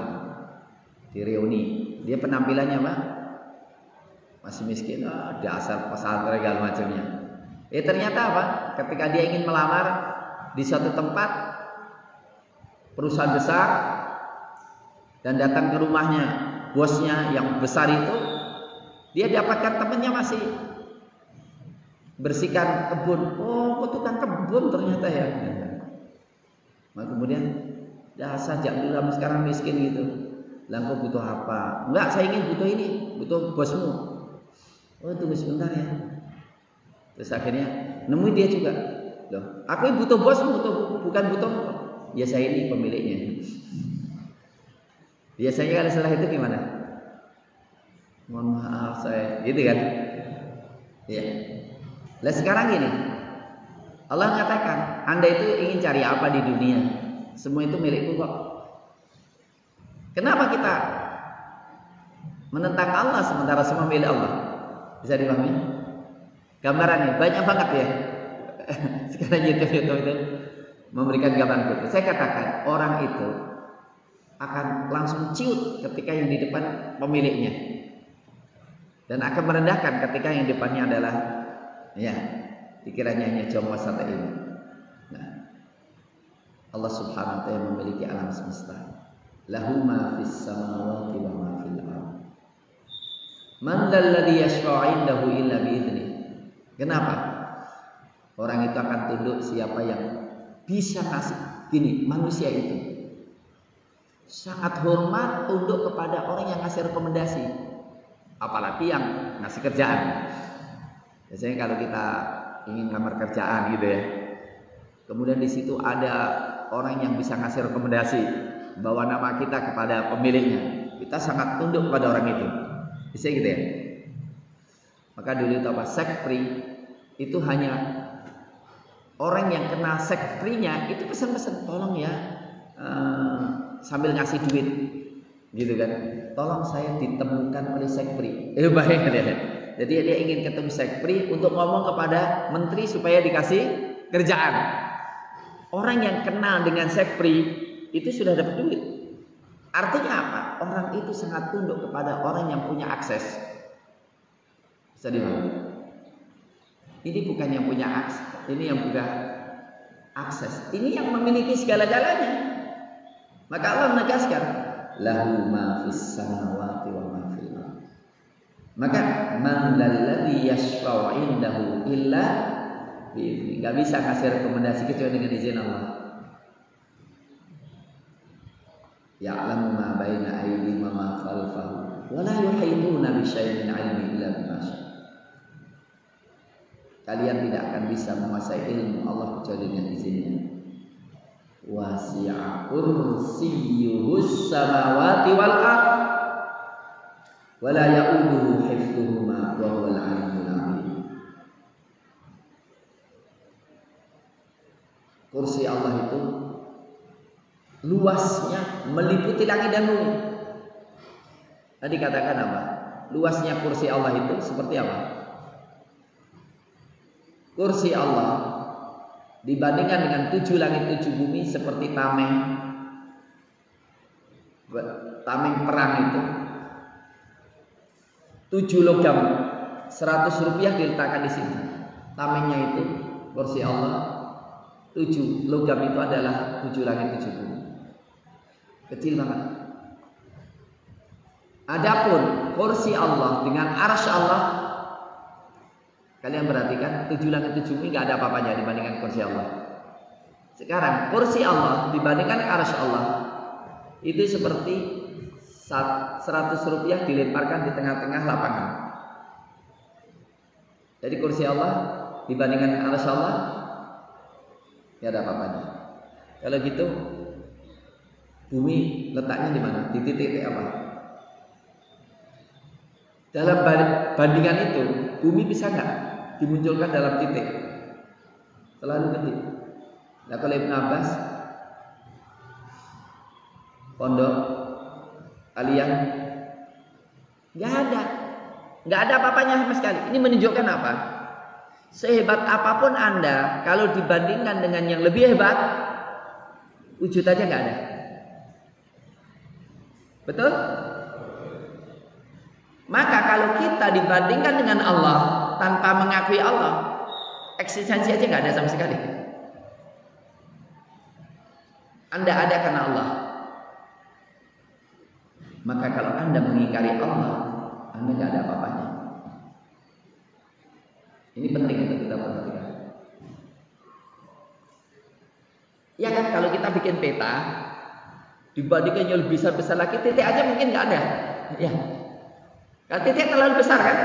di reuni. Dia penampilannya apa? Masih miskin, dasar pesantren segala macamnya. Ternyata apa? Ketika dia ingin melamar di suatu tempat perusahaan besar dan datang ke rumahnya bosnya yang besar itu, dia dapatkan temannya masih bersihkan kebun. Oh, kok tukang kebun ternyata ya. Nah, kemudian dasar jadul sekarang miskin gitu. Lah kok butuh apa? Enggak, saya ingin butuh ini, butuh bosmu. Oh, tunggu sebentar ya. Terus akhirnya nemui dia juga. Loh, aku butuh bosmu, bukan butuh. Ya saya ini pemiliknya. Biasanya kalau setelah itu gimana? Mohon maaf saya, gitu kan? Ya. Lah sekarang gini, Allah mengatakan, Anda itu ingin cari apa di dunia? Semua itu milikku kok. Kenapa kita menentang Allah sementara semua milik Allah? Bisa dipahami? Gambarannya banyak banget ya. Sekarang YouTube itu memberikan gambaran. Saya katakan orang itu akan langsung ciut ketika yang di depan pemiliknya, dan akan merendahkan ketika yang depannya adalah ya dikiranya hanya jomwa sate ini. Nah, Allah Subhanahu wa ta'ala memiliki alam semesta. Lahu ma fis samawati wa ma fil ardh. Man dzalladzi yashfa'u 'indahu illa bi'idznih. Kenapa? Orang itu akan tunduk siapa yang bisa ngasih. Gini, manusia itu sangat hormat tunduk kepada orang yang ngasih rekomendasi. Apalagi yang ngasih kerjaan. Biasanya kalau kita ingin ngelamar kerjaan gitu ya. Kemudian di situ ada orang yang bisa ngasih rekomendasi, bawa nama kita kepada pemiliknya. Kita sangat tunduk kepada orang itu. Bisa gitu ya. Maka dulu itu apa? Sekpri itu hanya orang yang kena sekprinya itu pesan-pesan, tolong ya, sambil ngasih duit, gitu kan? Tolong saya ditemukan oleh sekpri. Baik ya. Jadi dia ingin ketemu sekpri untuk ngomong kepada menteri supaya dikasih kerjaan. Orang yang kenal dengan sekpri itu sudah dapat duit. Artinya apa? Orang itu sangat tunduk kepada orang yang punya akses. Bisa dimana? Ini bukan yang punya akses, ini yang punya akses. Ini yang memiliki segala-galanya. Maka Allah menegaskan, lahu ma fis samawati wa ma fil ardh. Maka man dzalladzi yashfa'u 'indahu illa bi'idznih. Enggak bisa kasih rekomendasi kecuali dengan izin Allah. Ya'lamu ma baina aydihim wa ma khalfahum wa la yuhituna bi syai'in 'min 'ilmihi illa bima syaa'. Kalian tidak akan bisa menguasai ilmu Allah kecuali dengan izinnya. Wasi'a kursiyyuhus samawati wal ardh wa la ya'uduhu hifdhuhuma wa huwal 'aliyyul 'azim. Kursi Allah itu luasnya meliputi langit dan bumi. Tadi katakan apa? Luasnya kursi Allah itu seperti apa? Kursi Allah dibandingkan dengan 7 langit 7 bumi seperti tameng perang itu. 7 logam 100 rupiah diletakkan di sini. Tamengnya itu kursi Allah. 7 logam itu adalah 7 langit 7 bumi. Kecil banget. Adapun kursi Allah dengan arsy Allah, kalian perhatikan 7 langit 7 bumi nggak ada apa-apanya dibandingkan kursi Allah. Sekarang kursi Allah dibandingkan arsy Allah itu seperti 100 rupiah dilemparkan di tengah-tengah lapangan. Jadi kursi Allah dibandingkan arsy Allah nggak ada apa-apanya. Kalau gitu bumi letaknya di mana? Di titik apa? Dalam bandingan itu, bumi bisa nggak dimunculkan dalam titik? Terlalu kecil. Nah, kalau Ibn Abbas, pondok Aliyah, nggak ada apa-apanya sama sekali. Ini menunjukkan apa? Sehebat apapun Anda, kalau dibandingkan dengan yang lebih hebat, wujud aja nggak ada. Betul? Maka kalau kita dibandingkan dengan Allah tanpa mengakui Allah, eksistensi aja nggak ada sama sekali. Anda ada karena Allah. Maka kalau Anda mengingkari Allah, Anda nggak ada apa-apanya. Ini penting untuk kita perhatikan. Ya kan, kalau kita bikin peta, dibandingkan yang lebih besar lagi, titik aja mungkin nggak ada. Ya, kalau titik terlalu besar kan.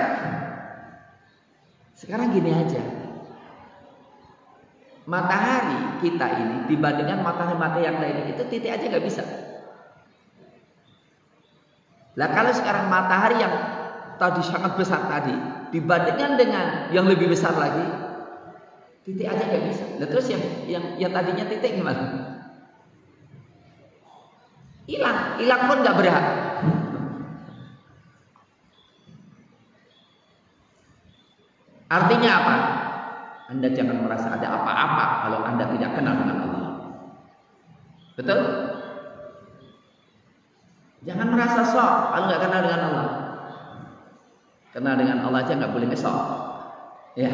Sekarang gini aja, matahari kita ini dibandingkan matahari-matahari yang lain itu titik aja nggak bisa. Lah kalau sekarang matahari yang tadi sangat besar tadi dibandingkan dengan yang lebih besar lagi, titik aja nggak bisa. Lah terus yang tadinya titik gimana? Hilang pun nggak berhak. Artinya apa? Anda jangan merasa ada apa-apa kalau Anda tidak kenal dengan Allah. Betul? Jangan merasa sok kalau nggak kenal dengan Allah. Kenal dengan Allah aja nggak boleh ngesok. Ya.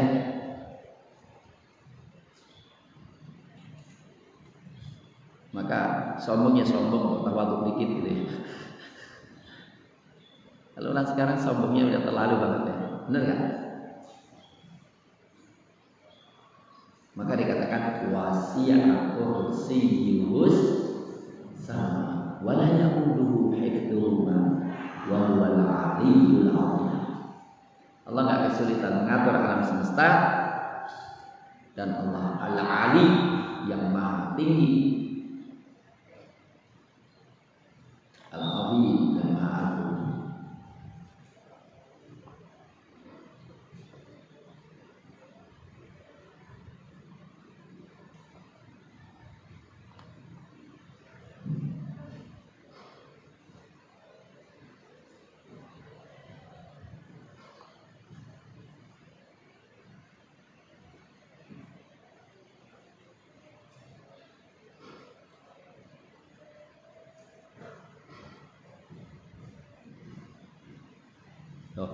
Maka sombongnya sombong, tawaduk dikit gitu ya. Kalau orang sekarang sombongnya udah terlalu banget ya, bener kan? Maka dikatakan wasi'a kursiyyus sama wala ya'uduhu hifdzuhuma wa huwal 'aliyyul 'azim. Allah enggak kesulitan mengatur alam semesta dan Allah Al-'Ali yang maha tinggi, Al-'Azim yang maha agung. Tuh.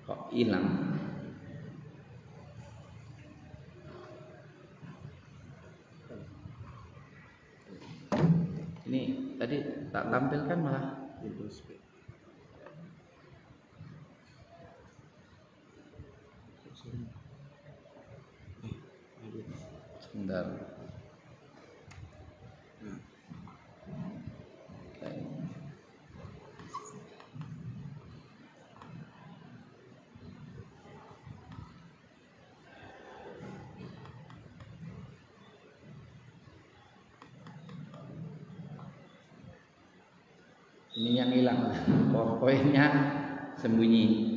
Kok hilang? Ini tadi tak tampilkan malah sebentar. Ini yang hilang, poinnya sembunyi.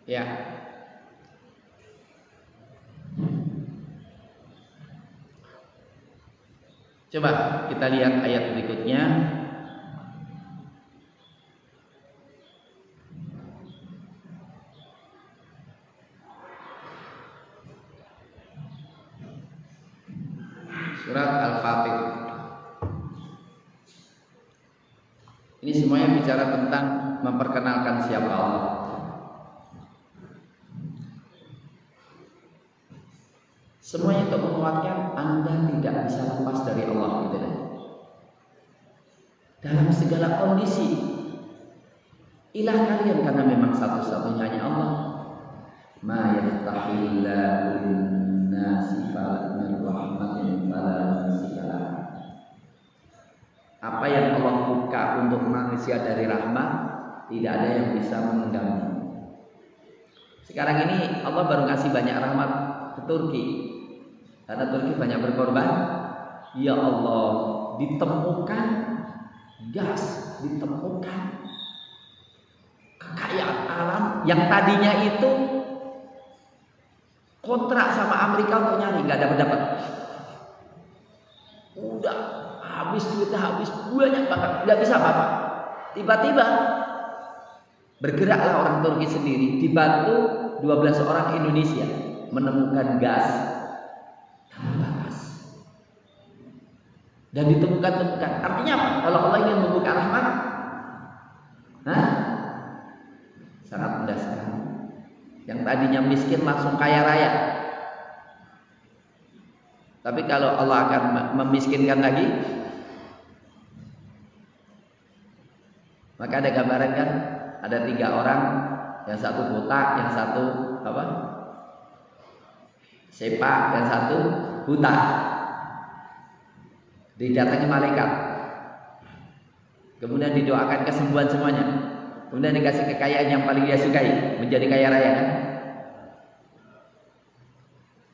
Ya. Coba kita lihat ayat berikutnya. Surat Al-Fatir. Ini semuanya bicara tentang memperkenalkan siapa Allah. Semuanya untuk menguatkan Anda tidak bisa lepas dari Allah, gitu kan? Dalam segala kondisi, ilah kalian karena memang satu-satunya hanya Allah. Ma yaftahillahu lin-nasi min rahmatin fala mumsika. Apa yang Allah buka untuk manusia dari rahmat, tidak ada yang bisa mengganggu. Sekarang ini Allah baru kasih banyak rahmat ke Turki. Karena Turki banyak berkorban. Ya Allah, ditemukan gas, ditemukan kekayaan alam yang tadinya itu kontrak sama Amerika untuk nyari, nggak dapat. Udah habis duitnya, habis banyak banget, nggak bisa apa-apa. Tiba-tiba bergeraklah orang Turki sendiri, dibantu 12 orang Indonesia menemukan gas dan ditemukan. Artinya apa? Kalau Allah ingin membuka rahmat, sangat mudah sekali. Yang tadinya miskin langsung kaya raya. Tapi kalau Allah akan memiskinkan lagi, maka ada gambaran kan? Ada 3 orang, yang satu buta, yang satu apa? Sepak, yang satu buta. Didatangi malaikat, kemudian didoakan kesembuhan semuanya, kemudian dikasih kekayaan yang paling dia sukai, menjadi kaya raya kan?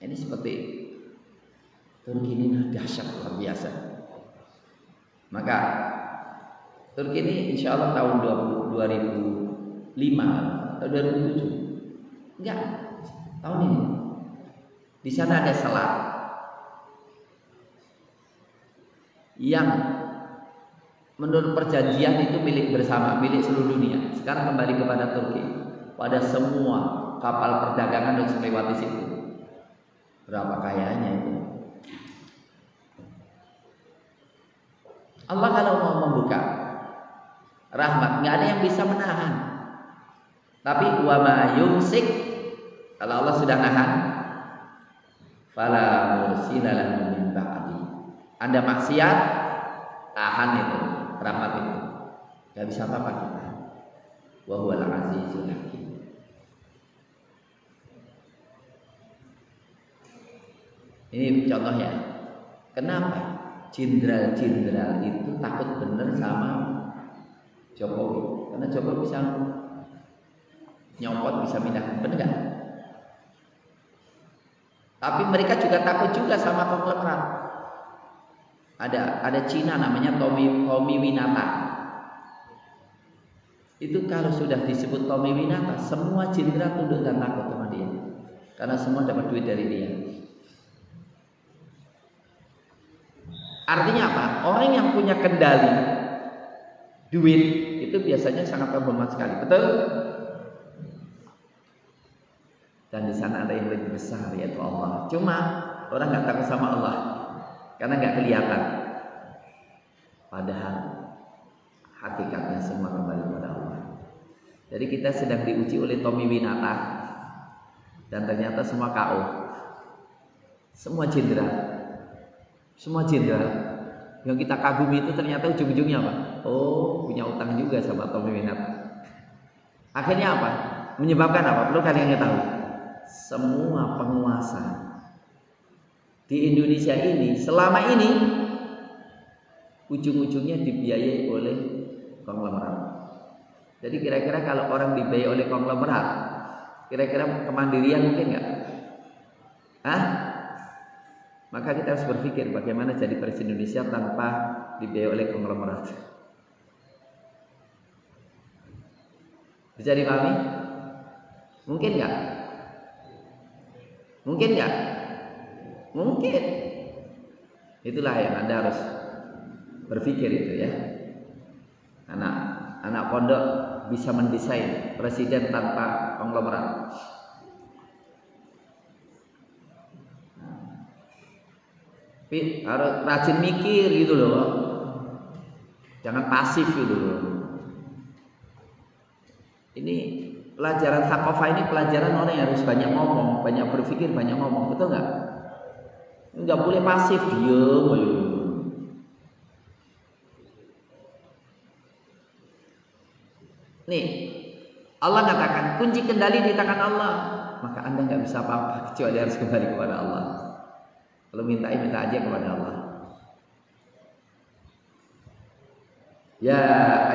Ini seperti Turki ini dahsyat luar biasa. Maka Turki ini insya Allah tahun 2005 atau 2007, enggak, tahun ini di sana ada selat yang menurut perjanjian itu milik bersama, milik seluruh dunia. Sekarang kembali kepada Turki. Pada semua kapal perdagangan harus melewati situ. Berapa kayanya itu? Allah kalau mau membuka rahmat, nggak ada yang bisa menahan. Tapi wa ma yumsik, kalau Allah sudah nahan, fala mursila lahu min ba'di. Anda maksiat, tahan itu rahmat itu, nggak bisa apa-apa kita. Wa huwal azizul hakim. Ini contohnya. Kenapa jenderal-jenderal itu takut bener sama Jokowi? Karena Jokowi bisa nyopot, bisa pindah, bener gak? Tapi mereka juga takut juga sama konglomerat. Ada Cina namanya Tommy Winata. Itu kalau sudah disebut Tommy Winata, semua jenderal tunduk dan takut sama dia. Karena semua dapat duit dari dia. Artinya apa? Orang yang punya kendali duit itu biasanya sangat terhormat sekali, betul? Dan di sana ada yang lebih besar, yaitu Allah. Cuma orang nggak takut sama Allah karena nggak kelihatan. Padahal hakikatnya semua kembali kepada Allah. Jadi kita sedang diuji oleh Tommy Winata dan ternyata semua KO, semua jenderal. Semua jenderal yang kita kagumi itu ternyata ujung-ujungnya apa? Oh, punya utang juga sama Tommy Winata. Akhirnya apa? Menyebabkan apa? Perlu kalian tahu. Semua penguasa di Indonesia ini selama ini ujung-ujungnya dibiayai oleh konglomerat. Jadi kira-kira kalau orang dibiayai oleh konglomerat, kira-kira kemandirian mungkin nggak? Hah? Maka kita harus berpikir bagaimana jadi presiden Indonesia tanpa dibiayai oleh konglomerat. Bisa dipahami? Mungkin nggak? Mungkin nggak? Mungkin. Itulah yang Anda harus berpikir itu ya. Anak pondok bisa mendesain presiden tanpa konglomerat. Tapi harus rajin mikir gitu loh. Jangan pasif gitu loh. Ini pelajaran thaqafah ini pelajaran orang yang harus banyak ngomong, banyak berpikir, banyak ngomong, betul nggak? Nggak boleh pasif, diem. Nih, Allah katakan kunci kendali di tangan Allah, maka Anda nggak bisa apa-apa kecuali harus kembali kepada Allah. Kalau minta aja kepada Allah. Ya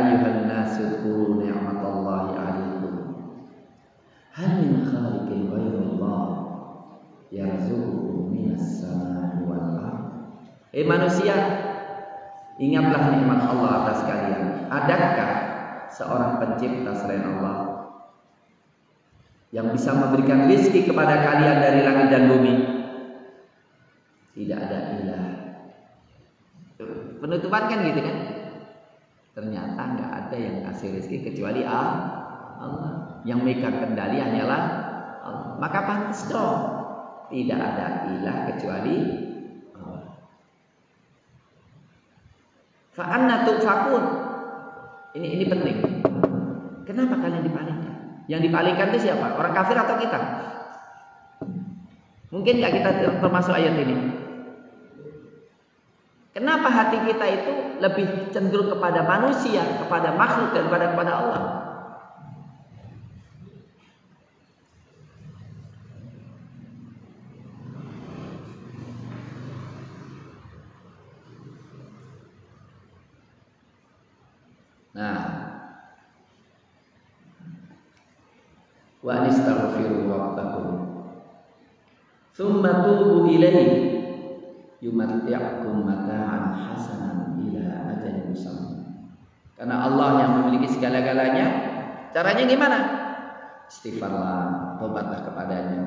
ayyuhan nasu dzkuru ni'matallahi 'alaikum. Hal min khaliqin ghairullah yarzuqukum minas samaa'i wal ardh. Manusia, ingatlah nikmat Allah atas kalian. Adakah seorang pencipta selain Allah yang bisa memberikan rezeki kepada kalian dari langit dan bumi? Tidak ada ilah. Penutupan kan gitu kan? Ternyata nggak ada yang kasih rezeki kecuali Allah. Yang megang kendali hanyalah Allah. Maka pantas dong. Tidak ada ilah kecuali Allah. Fa'anna tufakun. Ini penting. Kenapa kalian dipalingkan? Yang dipalingkan itu siapa? Orang kafir atau kita? Mungkin nggak kita termasuk ayat ini? Kenapa hati kita itu lebih cenderung kepada manusia, kepada makhluk daripada kepada Allah? Nah, wa anistaghfiru rabbakum tsumma tubu ilaihi yumatti'ukum mata'an hasanan ila ajalin musamma. Karena Allah yang memiliki segala-galanya, caranya gimana? Istighfarlah, tobatlah kepadanya.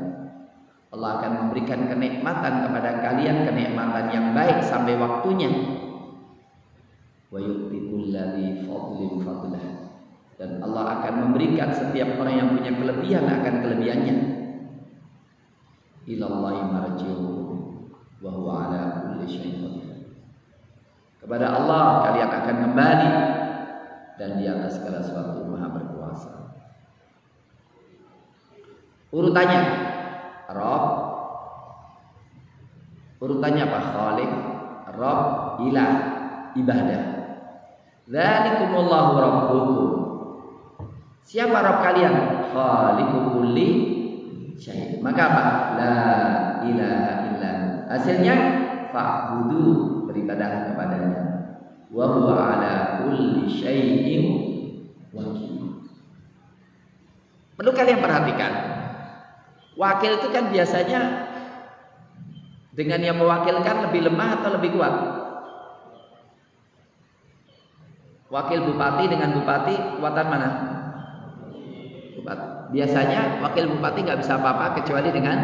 Allah akan memberikan kenikmatan kepada kalian, kenikmatan yang baik sampai waktunya. Wa yu'ti kulli fadlin fadlah. Dan Allah akan memberikan setiap orang yang punya kelebihan akan kelebihannya. Ilallahi marji'ukum wa huwa ala kulli syai'in qadir. Kepada Allah kalian akan kembali, dan di atas segala sesuatu Maha berkuasa. Urutannya Rabb, urutannya apa? Khaliq, Rabb, Ilah, ibadah. Dzalikumullahu rabbukum. Siapa Rabb kalian? Khaliqu kulli syai'. Maka apa? La ilaha illa. Hasilnya fa'budu, beribadah kepadanya. Wa huwa ala kulli syai'in wakil. Perlu kalian perhatikan, wakil itu kan biasanya dengan yang mewakilkan lebih lemah atau lebih kuat? Wakil bupati dengan bupati, kuatan mana? Bupati. Biasanya wakil bupati nggak bisa apa-apa kecuali dengan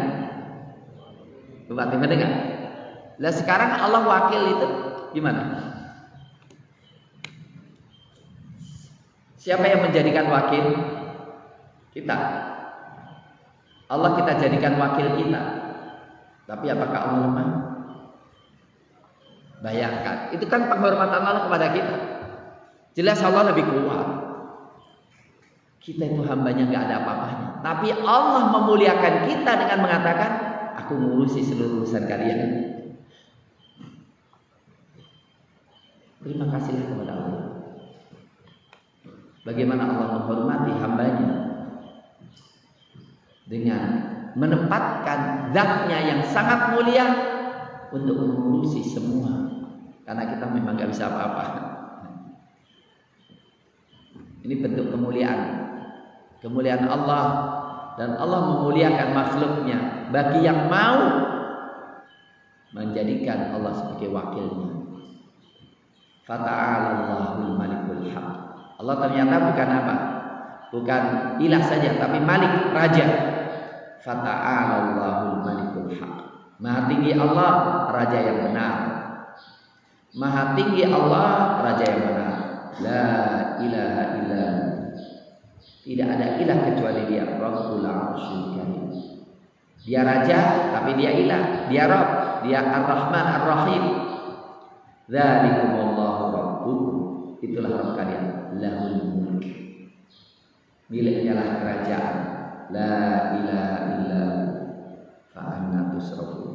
bupati. Mendengar? Lah sekarang Allah wakil itu gimana? Siapa yang menjadikan wakil? Kita. Allah kita jadikan wakil kita. Tapi apakah Allah lemah? Bayangkan, itu kan penghormatan Allah kepada kita. Jelas Allah lebih kuat. Kita itu hambanya nggak ada apa-apanya. Tapi Allah memuliakan kita dengan mengatakan, aku ngurusi seluruh urusan kalian. Terima kasihlah kepada Allah. Bagaimana Allah menghormati hambanya dengan menempatkan zatnya yang sangat mulia untuk mengurusi semua. Karena kita memang nggak bisa apa-apa. Ini bentuk kemuliaan. Kemuliaan Allah, dan Allah memuliakan makhluknya bagi yang mau menjadikan Allah sebagai wakilnya. Fata'alallahul malikul haq. Allah ternyata bukan apa? Bukan ilah saja, tapi malik, raja. Fata'alallahul malikul haq. Maha tinggi Allah, raja yang benar. Maha tinggi Allah, raja yang benar. La ilaha illa. Tidak ada ilah kecuali Dia, Rabbul Arsyil Karim. Dia raja, tapi Dia ilah. Dia Rabb, Dia Ar-Rahman Ar-Rahim. Dzalikumullahu rabbukum. Itulah Rabb kalian. Lahul mulk. Miliknya lah kerajaan. La ilaha illa fa anna tusrafun.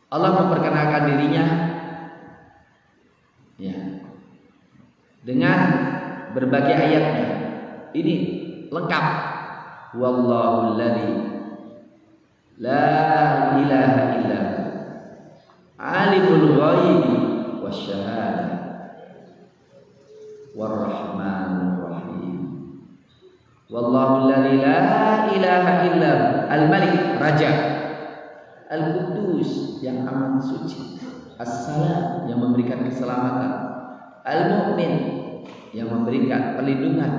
Allah memperkenalkan dirinya ya dengan berbagai ayatnya. Ini lengkap. Wallahu alladzi la ilaha illa alimul ghaibi wasyahadah warrahmanur rahim. Wallahu alladzi la ilaha illa al-malik, raja, al-qudus yang amat suci, as-salam yang memberikan keselamatan, al-mu'min yang memberikan perlindungan,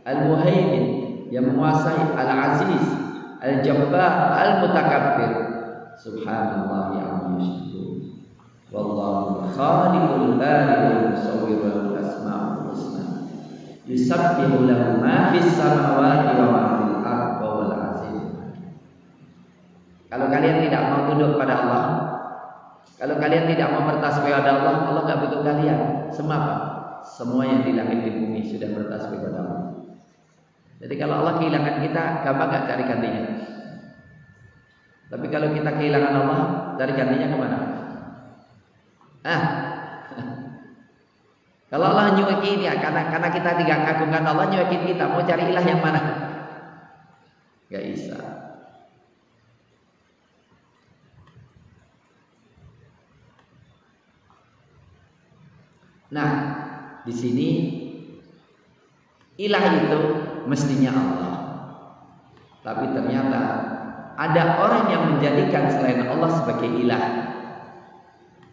al-muhaimin yang menguasai, al-aziz, al-jabbar, al-mutakabbir. Subhanallah ya yusyrikun. Wallahu khaliqul bari'ul musawwirul asma'ul husna. Yusabbihu lahu ma fis samawati wa ma fil ardi wal aziz. Kalau kalian tidak mau tunduk pada Allah, kalau kalian tidak mau bertasbih pada Allah, Allah enggak butuh kalian. Semua apa? Semua yang di langit di bumi sudah bertasbih pada Allah. Jadi kalau Allah kehilangan kita, gampang enggak cari gantinya? Tapi kalau kita kehilangan Allah, cari gantinya kemana? Kalau Allah nyuekin ya, karena kita tidak agungkan Allah, nyuekin kita, mau cari ilah yang mana? Gak bisa. Nah, di sini ilah itu mestinya Allah. Tapi ternyata ada orang yang menjadikan selain Allah sebagai ilah.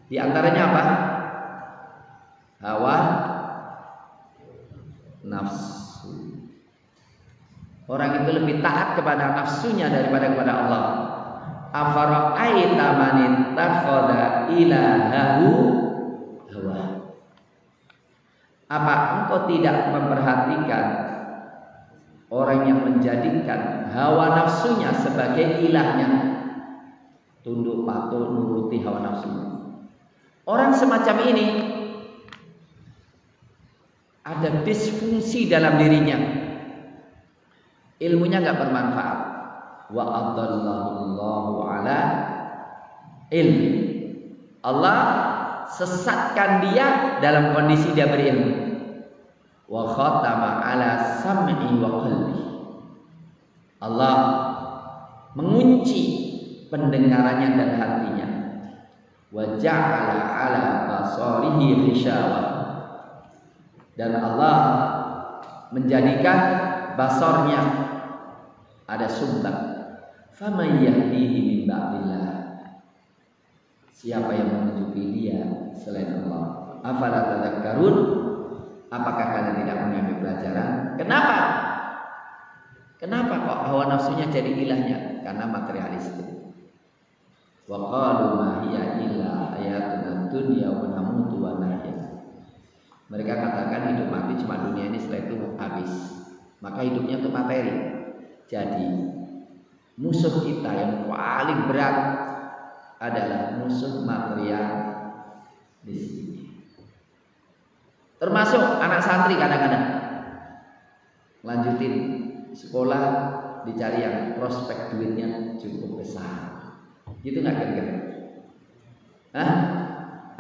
Di antaranya apa? Hawa nafsu. Orang itu lebih taat kepada nafsunya daripada kepada Allah. Afara'aita man ittakhadha ilahahu hawa. Apa engkau tidak memperhatikan orang yang menjadikan hawa nafsunya sebagai ilahnya? tunduk patuh nuruti hawa nafsu. Orang semacam ini ada disfungsi dalam dirinya, ilmunya nggak bermanfaat. Wa adallahu ala ilmi. Allah sesatkan dia dalam kondisi dia berilmu. Wa khatama ala sam'i wa qalbi. Allah mengunci pendengarannya dan hatinya. Wa ja'ala ala basarihi ghishawa. Dan Allah menjadikan basornya ada sumbat. Faman yahdihi min ba'dillah. Siapa yang menunjuki dia selain Allah? Afala tadhakkarun? Apakah kalian tidak mengambil pelajaran? Kenapa? Kenapa kok hawa nafsunya jadi ilahnya? Karena materialistik. Wa qalu ma hiya illa hayatun dunya wa namutu wa nahya. Mereka katakan hidup mati cuma dunia ini, setelah itu habis. Maka hidupnya itu materi. Jadi musuh kita yang paling berat adalah musuh material di sini. Termasuk anak santri kadang-kadang lanjutin sekolah dicari yang prospek duitnya cukup besar. Gitu nggak kira-kira? Hah?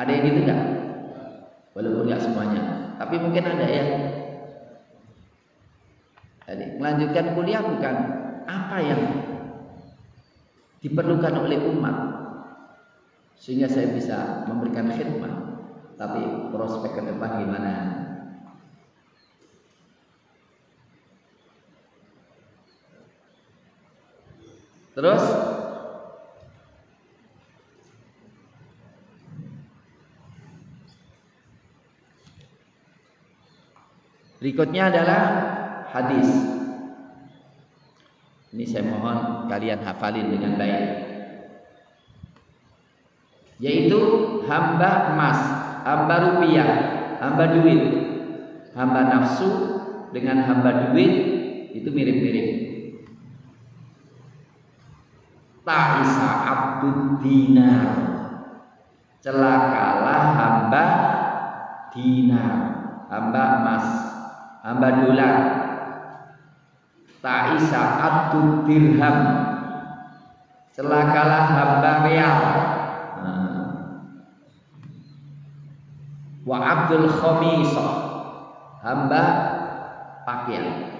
Ada yang gitu nggak? Walaupun nggak semuanya, tapi mungkin ada ya. Jadi melanjutkan kuliah bukan apa yang diperlukan oleh umat sehingga saya bisa memberikan khidmat, tapi prospek ke depan gimana? Terus berikutnya adalah hadis. Ini saya mohon kalian hafalin dengan baik. Yaitu hamba emas, hamba rupiah, hamba duit. Hamba nafsu dengan hamba duit itu mirip-mirip. Ta'isa abdud dinar. Celakalah hamba dinar, hamba emas, hamba dolar. Ta'isa abdud dirham. Celakalah hamba real. Wa abdul khamisah, hamba pakaian.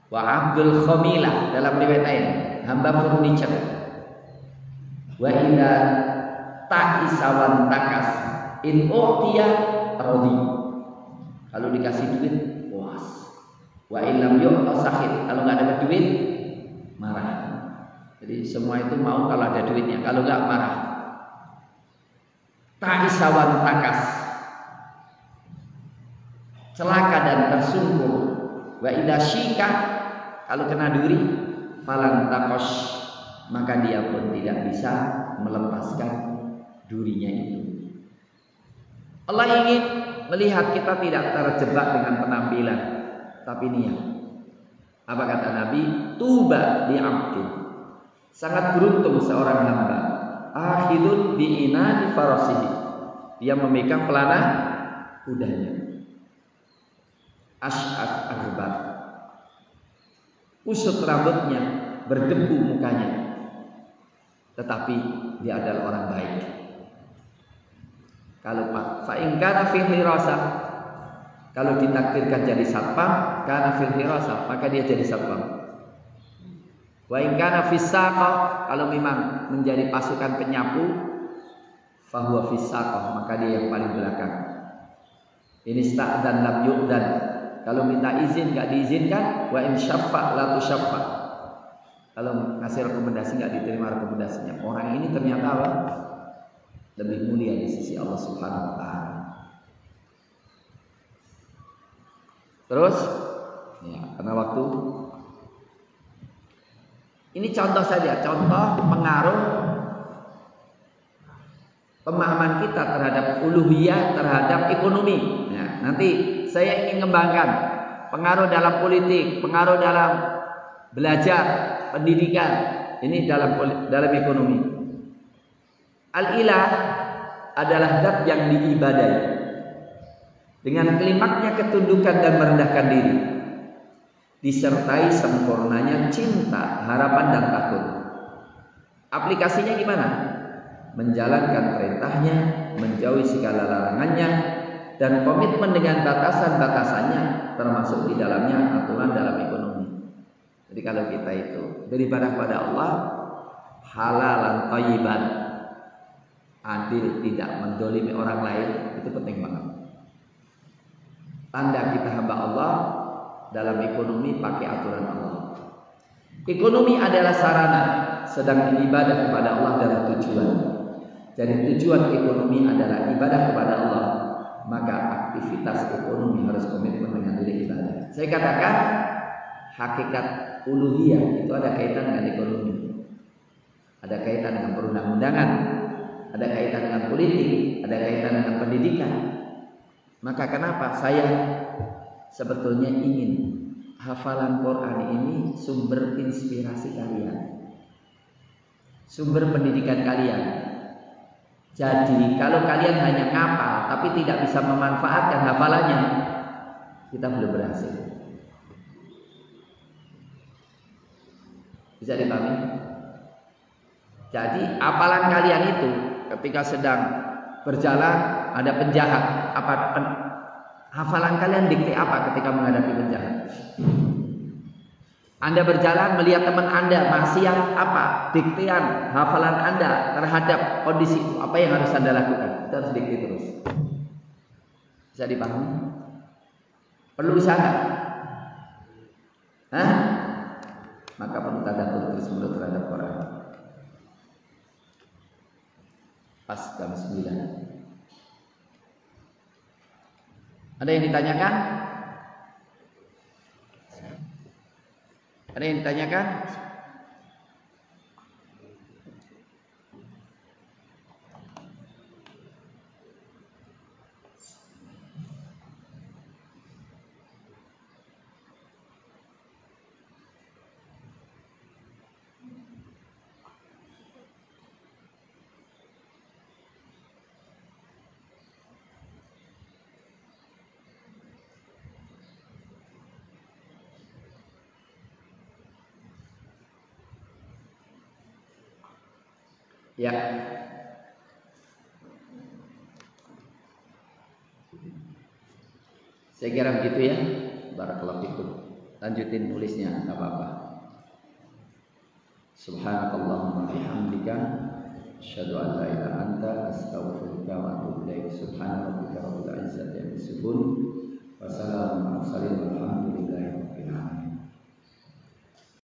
Wa abdul khamilah, dalam riwayat lain hamba furniture. Wa idza ta'isa wan takas in u'tiya radi. Kalau dikasih duit puas. Wa illam yu'ta sakhit. Kalau enggak dapat duit marah. Jadi semua itu mau kalau ada duitnya, kalau enggak marah. Ta'isa wan takas, celaka dan tersungkur. Wa idza syika, kalau kena duri, falan taqash, maka dia pun tidak bisa melepaskan durinya itu. Allah ingin melihat kita tidak terjebak dengan penampilan, tapi niat. Apa kata Nabi? Tuba li 'abdin. Sangat beruntung seorang hamba. Akhidun bi inani farasihi. Dia memegang pelana kudanya. Ash'at aghbar. Usut rambutnya, berdebu mukanya. Tetapi dia adalah orang baik. Kalau fa in kana fil hirasah, kalau ditakdirkan jadi satpam, kana fil hirasah, maka dia jadi satpam. Wa in kana fis saqah, kalau memang menjadi pasukan penyapu, fa huwa fis saqah, maka dia yang paling belakang. Ini sta'dan lam yu'dan. Kalau minta izin enggak diizinkan, wa in syaffa la tusyaffa. Kalau ngasih rekomendasi enggak diterima rekomendasinya. Orang ini ternyata apa? Lebih mulia di sisi Allah Subhanahu wa taala. Terus ya, karena waktu ini contoh saja, contoh pengaruh pemahaman kita terhadap uluhiyah, terhadap ekonomi. Ya, nanti saya ingin mengembangkan pengaruh dalam politik, pengaruh dalam belajar, pendidikan, ini dalam ekonomi. Al-ilah adalah zat yang diibadai dengan klimaknya ketundukan dan merendahkan diri, disertai sempurnanya cinta, harapan dan takut. Aplikasinya gimana? Menjalankan perintahnya, menjauhi segala larangannya, dan komitmen dengan batasan-batasannya, termasuk di dalamnya aturan dalam ekonomi. Jadi kalau kita itu beribadah pada Allah, halalan thayyiban, adil, tidak mendolimi orang lain, itu penting banget. Tanda kita hamba Allah dalam ekonomi pakai aturan Allah. Ekonomi adalah sarana, sedang ibadah kepada Allah adalah tujuan. Jadi tujuan ekonomi adalah ibadah kepada Allah, maka aktivitas ekonomi harus komitmen dengan diri ibadah. Saya katakan hakikat uluhiyah itu ada kaitan dengan ekonomi, ada kaitan dengan perundang-undangan, ada kaitan dengan politik, ada kaitan dengan pendidikan. Maka kenapa saya sebetulnya ingin hafalan Quran ini sumber inspirasi kalian, sumber pendidikan kalian. Jadi kalau kalian hanya ngapal tapi tidak bisa memanfaatkan hafalannya, kita belum berhasil. Bisa dipahami? Jadi hafalan kalian itu ketika sedang berjalan ada penjahat, hafalan kalian dikte apa ketika menghadapi penjahat? Anda berjalan melihat teman Anda maksiat, apa diktean hafalan Anda terhadap kondisi itu, apa yang harus Anda lakukan? Itu harus dikte terus. Bisa dipahami? Perlu usaha nggak? Hah? Maka perlu tadabbur terus menerus terhadap Quran. Pas jam 9. Ada yang ditanyakan? Ada yang ditanyakan? Ya. Saya kira begitu ya. Barakallahu fikum. Lanjutin nulisnya, enggak apa-apa. Subhanakallahumma bihamdika asyhadu an la ilaha illa anta astaghfiruka wa atubu ilaik. Subhana rabbika rabbil izzati amma yasifun